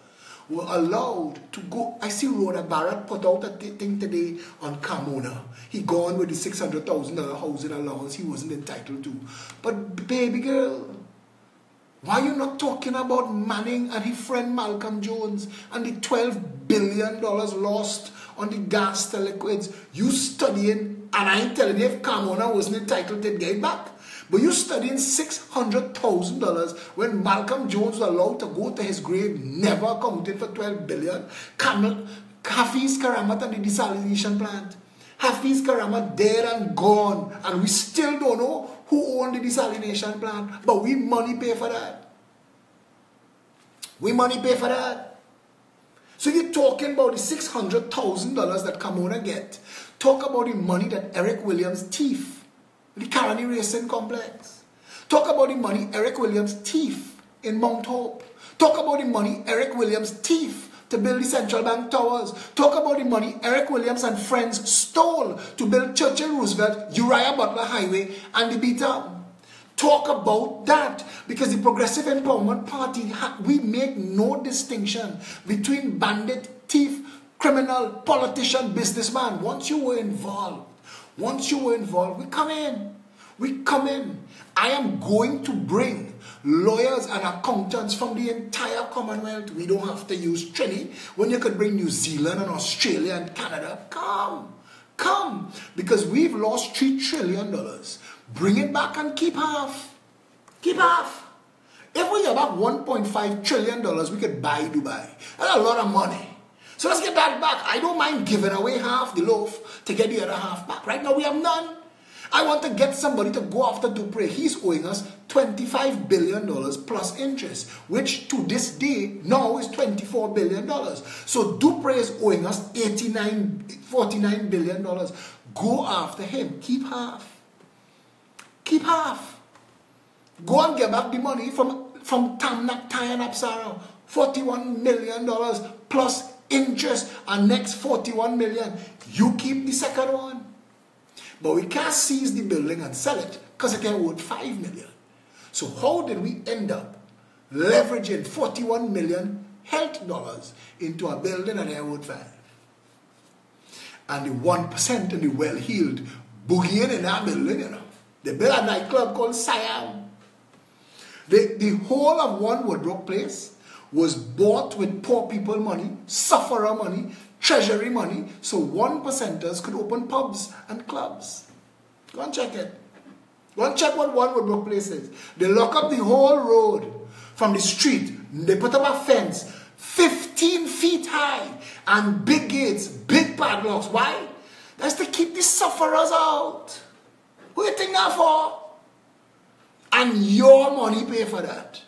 were allowed to go. I see Rhoda Barrett put out a thing today on Carmona. He gone with the $600,000 housing allowance he wasn't entitled to. But baby girl, why are you not talking about Manning and his friend Malcolm Jones and the $12 billion lost on the gas to liquids? You studying, and I ain't telling you if Carmona wasn't entitled to get it back, but you studying $600,000 when Malcolm Jones was allowed to go to his grave, never accounted for $12 billion. Hafiz Karamat and the desalination plant. Hafiz Karamat dead and gone, and we still don't know who owned the desalination plant, but we money pay for that. We money pay for that. So you're talking about the $600,000 that Carmona get. Talk about the money that Eric Williams thief, the Caroni Racing Complex. Talk about the money Eric Williams thief in Mount Hope. Talk about the money Eric Williams thief to build the Central Bank Towers. Talk about the money Eric Williams and friends stole to build Churchill Roosevelt, Uriah Butler Highway, and the Beta. Talk about that, because the Progressive Empowerment Party, we make no distinction between bandit, thief, criminal, politician, businessman. Once you were involved, we come in. We come in. I am going to bring lawyers and accountants from the entire Commonwealth. We don't have to use Trini when you could bring New Zealand and Australia and Canada. Come. Because we've lost $3 trillion. Bring it back and keep half. Keep half. If we have about $1.5 trillion, we could buy Dubai. That's a lot of money. So let's get that back. I don't mind giving away half the loaf to get the other half back. Right now we have none. I want to get somebody to go after Dupre. He's owing us $25 billion plus interest, which to this day now is $24 billion. So Dupre is owing us $49 billion. Go after him. Keep half. Keep half. Go and get back the money from Tamnak, Thai and Apsara. $41 million plus interest, and next $41 million. You keep the second one. But we can't seize the building and sell it because it can worth $5 million. So how did we end up leveraging $41 million health dollars into a building that ain't worth $5 million? And the 1% and the well-heeled boogieing in that building, you know. They built a nightclub called Siam. The whole of One Woodbrook Place was bought with poor people money, sufferer money, treasury money, so 1%ers could open pubs and clubs. Go and check it. Go and check what One Woodbrook Place is. They lock up the whole road from the street. They put up a fence 15 feet high and big gates, big padlocks. Why? That's to keep the sufferers out. Who you think that for? And your money pay for that.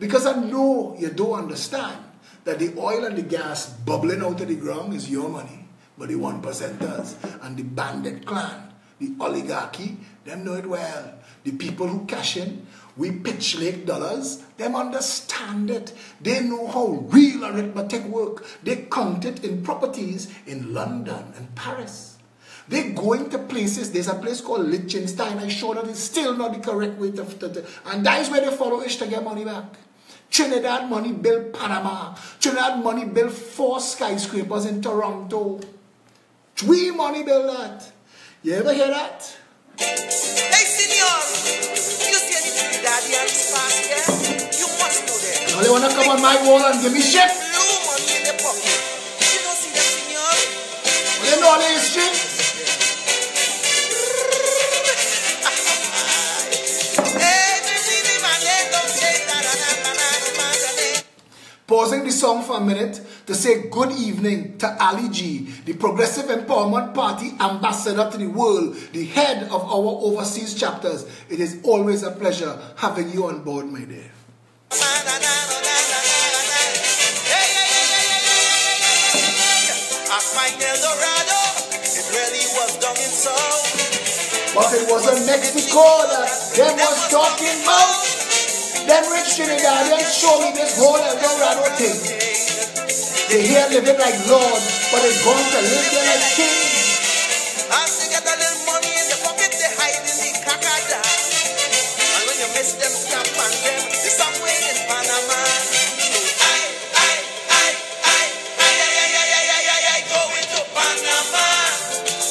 Because I know you don't understand that the oil and the gas bubbling out of the ground is your money, but the 1%ers and the bandit clan, the oligarchy, them know it well. The people who cash in, we pitch lake dollars, them understand it. They know how real arithmetic work. They count it in properties in London and Paris. They're going to places. There's a place called Liechtenstein. I'm sure that it's still not the correct way to and that is where they follow ish to get money back. Trinidad money built Panama. Trinidad money built 4 skyscrapers in Toronto. We money built that. You ever hear that? Hey, senor, you see any Trinidadian fast here? You must know that. Now they want to come on my wall and give me shit. Blue money in the pocket. You don't see that, senor? Well, you know the history. Pausing the song for a minute to say good evening to Ali G, the Progressive Empowerment Party ambassador to the world, the head of our overseas chapters. It is always a pleasure having you on board, my dear. But it was in Mexico that them was talking about. Them rich Trinidadians show me this whole Eldorado thing. They here living like lords, but they gone to live there like kings. And they get a little money in the pocket, they hide in the cacada. And when you miss them, snap on them, there's somewhere in Panama. Going to Panama.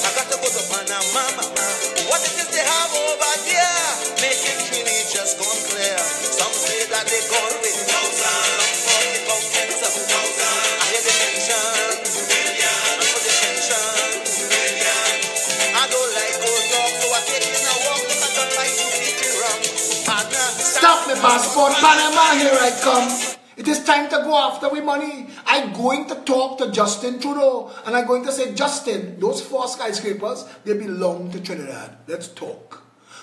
I got to go to Panama, mama. What it is they have over there? Making Trini just gone clear. Some say that they gone with thousands. Some talk about tens of thousands. I hear they mention millions. And for the pensions, millions. I don't like old dogs, so I take in a walk. But I don't like to keep it wrong. Stop me, passport, Panama, here I come. It is time to go after we money. I'm going to talk to Justin Trudeau. And I'm going to say, Justin, those 4 skyscrapers, they belong to Trinidad. Let's talk.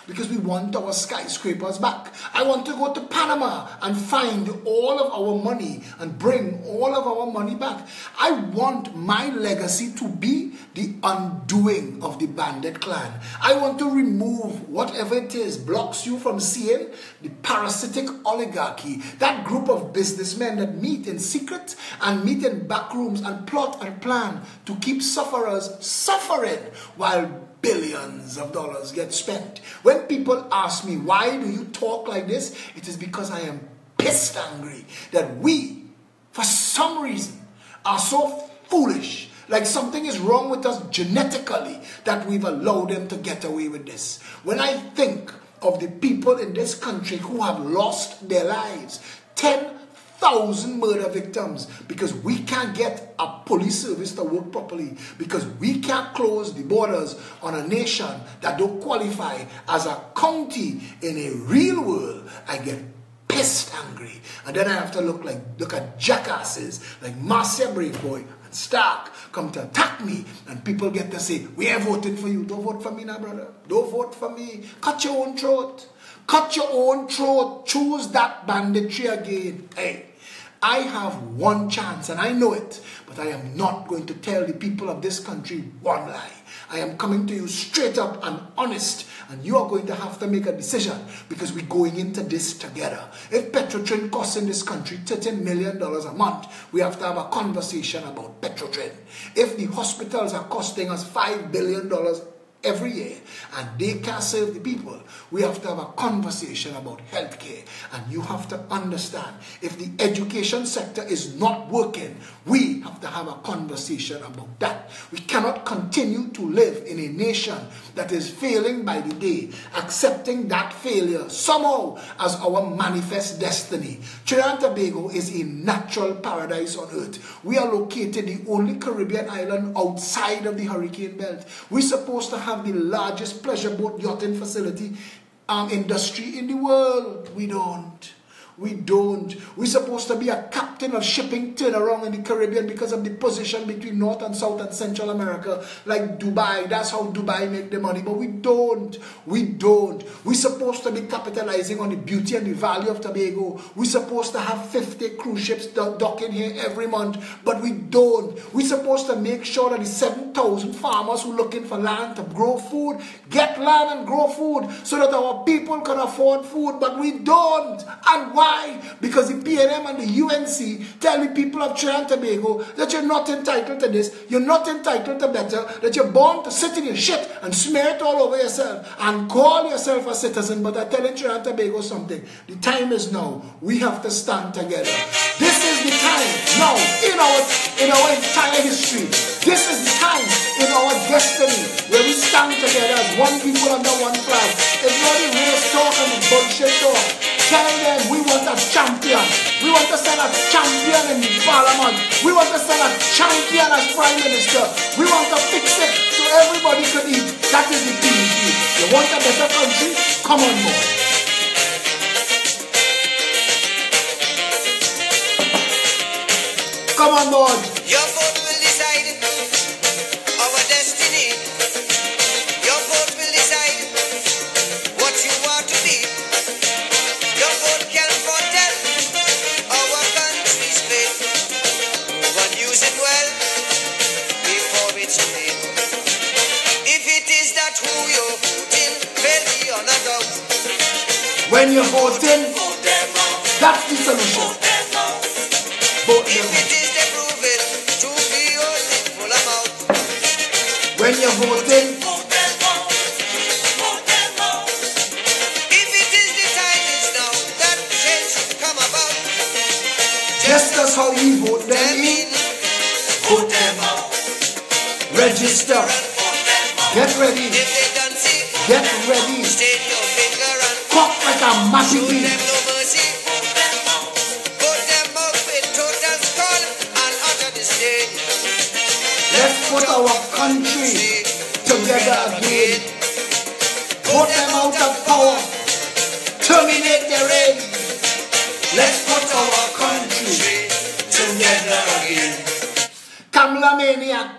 Because we want our skyscrapers back. I want to go to Panama and find all of our money and bring all of our money back. I want my legacy to be the undoing of the bandit clan. I want to remove whatever it is blocks you from seeing the parasitic oligarchy, that group of businessmen that meet in secret and meet in back rooms and plot and plan to keep sufferers suffering while billions of dollars get spent. When people ask me, why do you talk like this? It is because I am pissed angry that we, for some reason, are so foolish, like something is wrong with us genetically, that we've allowed them to get away with this. When I think of the people in this country who have lost their lives, 10,000 murder victims, because we can't get a police service to work properly, because we can't close the borders on a nation that don't qualify as a county in a real world, I get pissed angry. And then I have to look at jackasses like Marcia Braveboy and Stark come to attack me, and people get to say, we are voting for you. Don't vote for me now, brother. Don't vote for me. Cut your own throat. Cut your own throat. Choose that banditry again. Hey, I have one chance and I know it, but I am not going to tell the people of this country one lie. I am coming to you straight up and honest, and you are going to have to make a decision, because we're going into this together. If Petrotrin costs in this country $13 million a month, we have to have a conversation about Petrotrin. If the hospitals are costing us $5 billion every year and they can't serve the people, we have to have a conversation about healthcare. And you have to understand, if the education sector is not working, we have to have a conversation about that. We cannot continue to live in a nation that is failing by the day, accepting that failure somehow as our manifest destiny. Trinidad and Tobago is a natural paradise on earth. We are located the only Caribbean island outside of the hurricane belt. We're supposed to have the largest pleasure boat yachting facility industry in the world. We don't. We're supposed to be a captain of shipping turnaround in the Caribbean because of the position between North and South and Central America, like Dubai. That's how Dubai make the money, but we don't. We're supposed to be capitalizing on the beauty and the value of Tobago. We're supposed to have 50 cruise ships docking here every month, but we don't. We're supposed to make sure that the 7,000 100,000 farmers who are looking for land to grow food. Get land and grow food so that our people can afford food, but we don't. And why? Because the PNM and the UNC tell the people of Trinidad and Tobago that you're not entitled to this, you're not entitled to better, that you're born to sit in your shit and smear it all over yourself and call yourself a citizen. But I'm telling Trinidad and Tobago something. The time is now. We have to stand together. This is the time now in our entire history. This is the time in our destiny where we stand together as one people under one flag. It's not the race talk and the bullshit talk. Tell them we want a champion. We want to send a champion in the parliament. We want to send a champion as prime minister. We want to fix it so everybody can eat. That is the PDP. You want a better country? Come on board. Come on board. Your vote will decide our destiny. Your vote will decide what you want to be. Your vote can foretell our country's fate. But use it well before it's late. If it is that who you're voting, fail beyond a doubt. When you're voting, Vote them out. that's the solution. Vote them out. Vote If them. it is they prove it to be only full amount. When you're voting, Vote them out. Vote them out. If it is the time is now that change should come about. just as how we vote them Them in, in. Vote them out. register. Vote them out. Get ready. If they don't see, Get ready. state your finger and Cock like a show massive them bee. no mercy. Vote them out. Vote them out with total scorn and utter disdain. Let's put our country together again. Vote them out of power. Terminate their reign. Let's put our country together again. Kamala Maniac.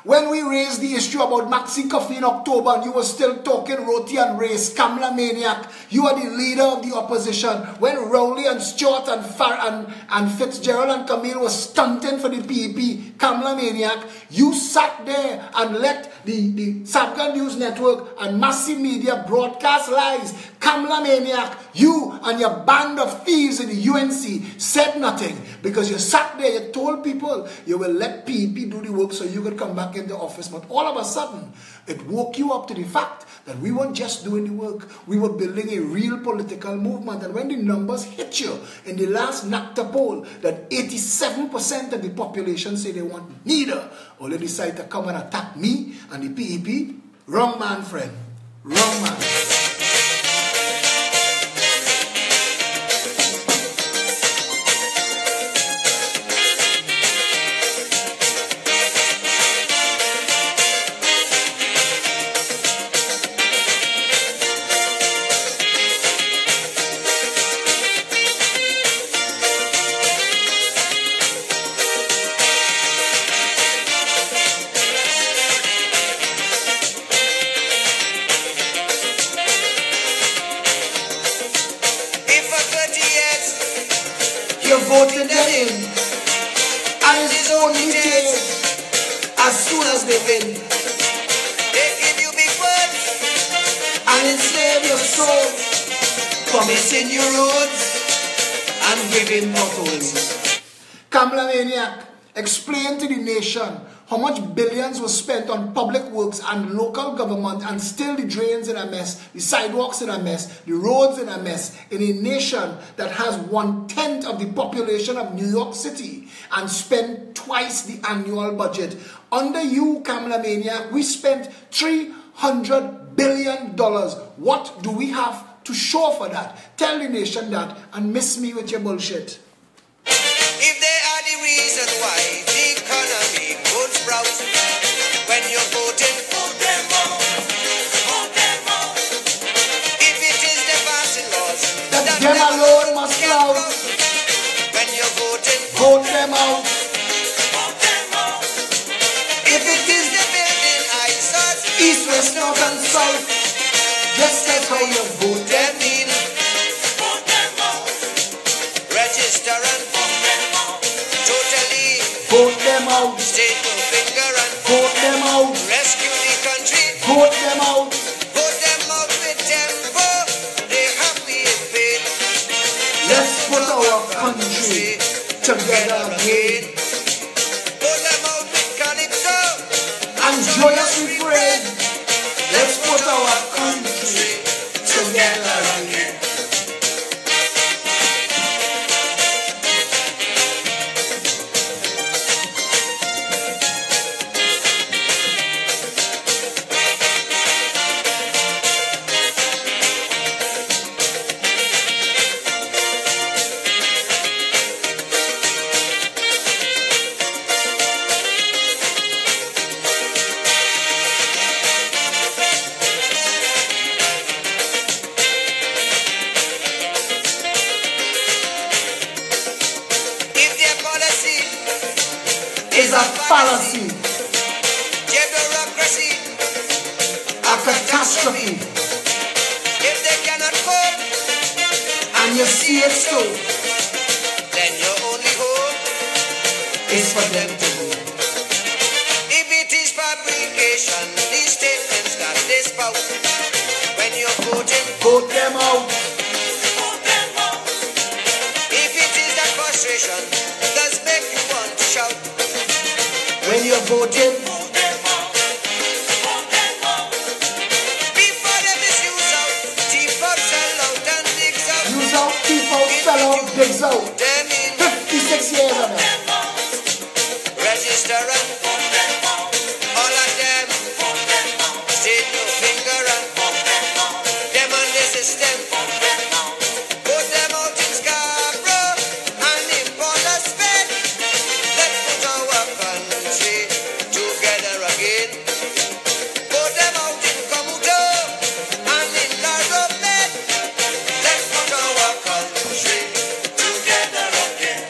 When we raised the issue about Maxi Coffee in October and you were still talking roti and race, Kamala Maniac, you are the leader of the opposition. When Rowley and Stewart and Fitzgerald and Camille were stunting for the PEP, Kamala Maniac, you sat there and let the Sabga News Network and massive media broadcast lies. Kamala Maniac, you and your band of thieves in the UNC said nothing because you sat there, you told people you will let PEP do the work so you could come back into office. But all of a sudden, it woke you up to the fact that we weren't just doing the work, we were building a real political movement. And when the numbers hit you in the last NACTA poll, that 87% of the population say they want neither, or they decide to come and attack me and the PEP, wrong man, friend. Wrong man. If for 30 years You voted them in, and it's only change as soon as they win, they give you big words, and enslave your soul, promising you roads and giving potholes. Kamala Maniac, explain to the nation how much billions was spent on public works and local government, and still the drains in a mess, the sidewalks in a mess, the roads in a mess, in a nation that has 1/10 of the population of New York City and spend twice the annual budget. Under you, Kamala Maniac, we spent $300 billion. What do we have to show for that? Tell the nation that and miss me with your bullshit. if they are the reason why the economy won't sprout. When you're voting, vote them out, vote them out. If it is the passing laws That them alone must flout. when you're voting, Vote them out. vote them out. If it is the building eyesores, East, west, north, and south. Just as how you vote them them in, vote them out. Register and vote them out. Totally, vote them out. state your finger and Vote them out. joyous refrain. Let's put our country together again. If their policy Is a fallacy, their bureaucracy, a catastrophe, if they cannot cope, and you see it so, then your only hope it's for them to go. if it is fabrication, these statements that they spout. When you're voting, Vote them out. if it is that frustration does make you want to shout. When you're voting, Before they misuse out, deep out, sell out, and digs out. use out, keep out, sell out, digs out. Them in 56 years of it. register and all of them still no finger and them on the system. Put them out in Scarborough and import a spend. Let's put our country together again. Put them out in Komuto and in Laromet. Let's put our country together again.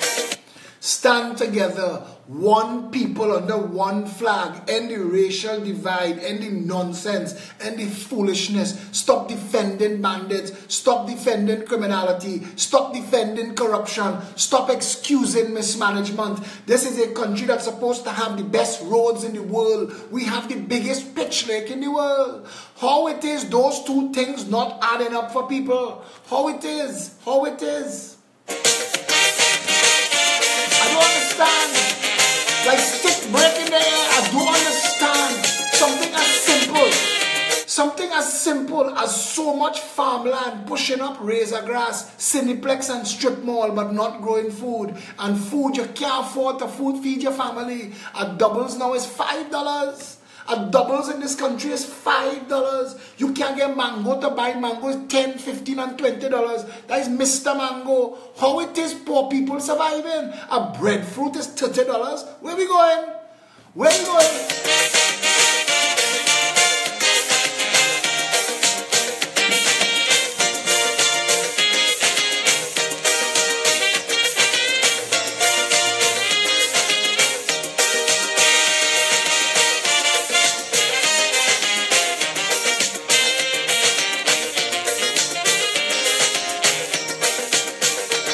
Stand together, one people under one flag. End the racial divide, end the nonsense, end the foolishness. Stop defending bandits, stop defending criminality, stop defending corruption, stop excusing mismanagement. This is a country that's supposed to have the best roads in the world. We have the biggest pitch lake in the world. How it is those two things not adding up for people? How it is? I don't understand. Like stick breaking the air, I don't understand. Something as simple as so much farmland pushing up razor grass, Cineplex and strip mall, but not growing food. And food you can't afford to feed your family. A doubles now is $5. A doubles in this country is $5. You can't get mango to buy mango is $10, $15, and $20. That is Mr. Mango. How it is poor people surviving? A breadfruit is $30. Where we going?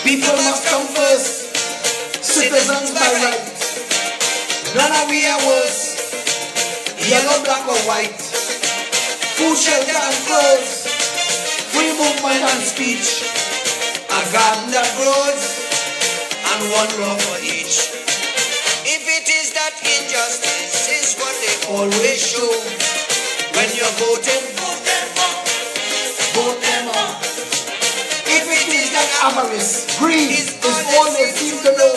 People must come first, citizens by right. None of we are worse, yellow, black or white. Food, shelter and clothes, free movement and speech. A garden that grows, and one law for each. If it is that injustice is what they Always show when you're voting, vote them out. If it is that avarice, greed is all they seem to know.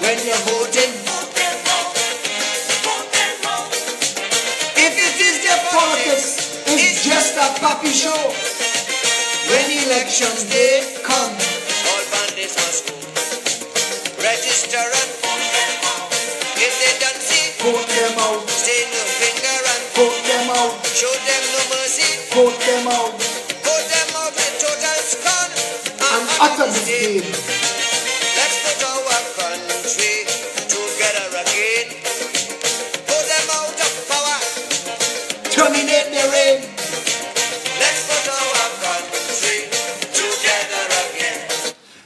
when you're voting, If it is their politics, it's just a puppy show. When elections day come, all bandits must go. Register and if they don't see, vote them out, stay no finger and vote them out, show them no mercy. vote them out, Put them out with total scorn and utter disdain. Let's put our country together again. Put them out of power. Terminate their reign. Let's put our country together again.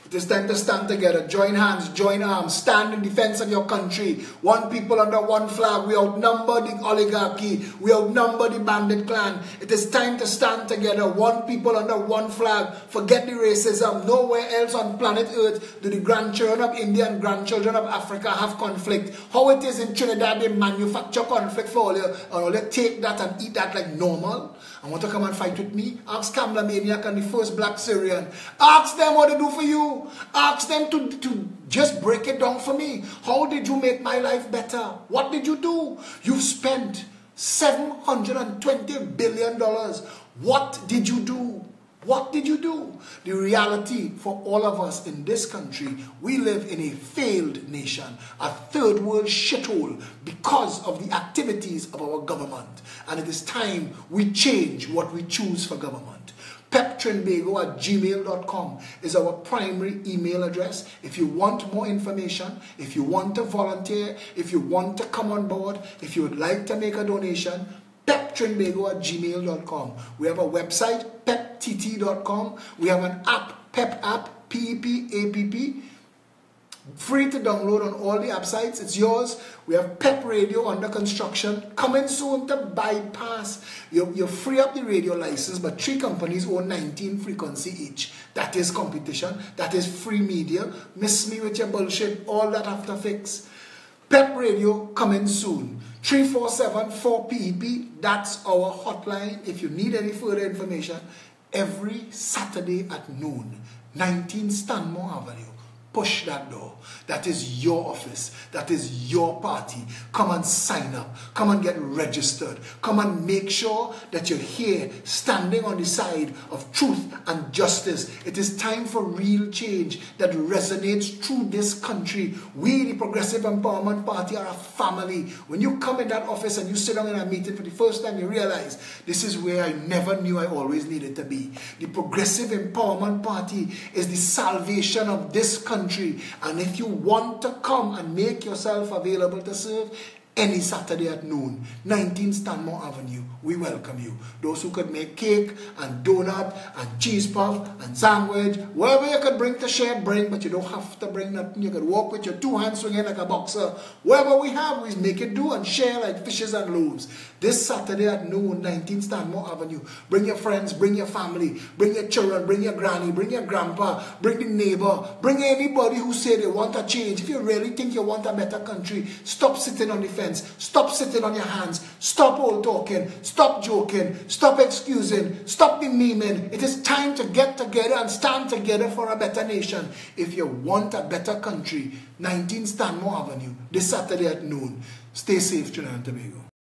It It is time to stand together, join hands, join arms, stand in defense of your country. One people under one flag. We outnumber the oligarchy. We outnumber the bandit clan. It is time to stand together, one people under one flag. Forget the racism. Nowhere else on planet Earth do the grandchildren of India and grandchildren of Africa have conflict. How it is in Trinidad, they manufacture conflict for all you, and all you take that and eat that like normal. I want to come and fight with me? Ask Kamla Maniac and the first black Syrian. Ask them what they do for you. Ask them to just break it down for me. How did you make my life better? What did you do? You've spent $720 billion. What did you do? What did you do? The reality for all of us in this country, we live in a failed nation, a third world shithole because of the activities of our government. And it is time we change what we choose for government. peptrinbago@gmail.com is our primary email address. If you want more information, if you want to volunteer, if you want to come on board, if you would like to make a donation, peptrinbago@gmail.com. We have a website, peptt.com. We have an app, Pep app, P-E-P-A-P-P. Free to download on all the app sites. It's yours. We have Pep Radio under construction. Coming soon to bypass. You free up the radio license, but 3 companies own 19 frequency each. That is competition. That is free media. Miss me with your bullshit. All that after fix. Pep Radio coming soon. 347-4PEP. That's our hotline. If you need any further information, every Saturday at noon, 19 Stanmore Avenue. Push that door. That is your office. That is your party. Come and sign up. Come and get registered. Come and make sure that you're here standing on the side of truth and justice. It is time for real change that resonates through this country. We, the Progressive Empowerment Party, are a family. When you come in that office and you sit down in a meeting for the first time, you realize this is where I never knew I always needed to be. The Progressive Empowerment Party is the salvation of this country. And if you want to come and make yourself available to serve, any Saturday at noon, 19 Stanmore Avenue, we welcome you. Those who could make cake and donut and cheese puff and sandwich, whatever you could bring to share, bring, but you don't have to bring nothing. You could walk with your 2 hands swinging like a boxer. Whatever we have, we make it do and share like fishes and loaves. This Saturday at noon, 19 Stanmore Avenue. Bring your friends, bring your family, bring your children, bring your granny, bring your grandpa, bring the neighbor, bring anybody who say they want a change. If you really think you want a better country, stop sitting on the fence. Stop sitting on your hands. Stop old talking. Stop joking. Stop excusing. Stop the memeing. It is time to get together and stand together for a better nation. If you want a better country, 19 Stanmore Avenue, this Saturday at noon. Stay safe, Trinidad and Tobago.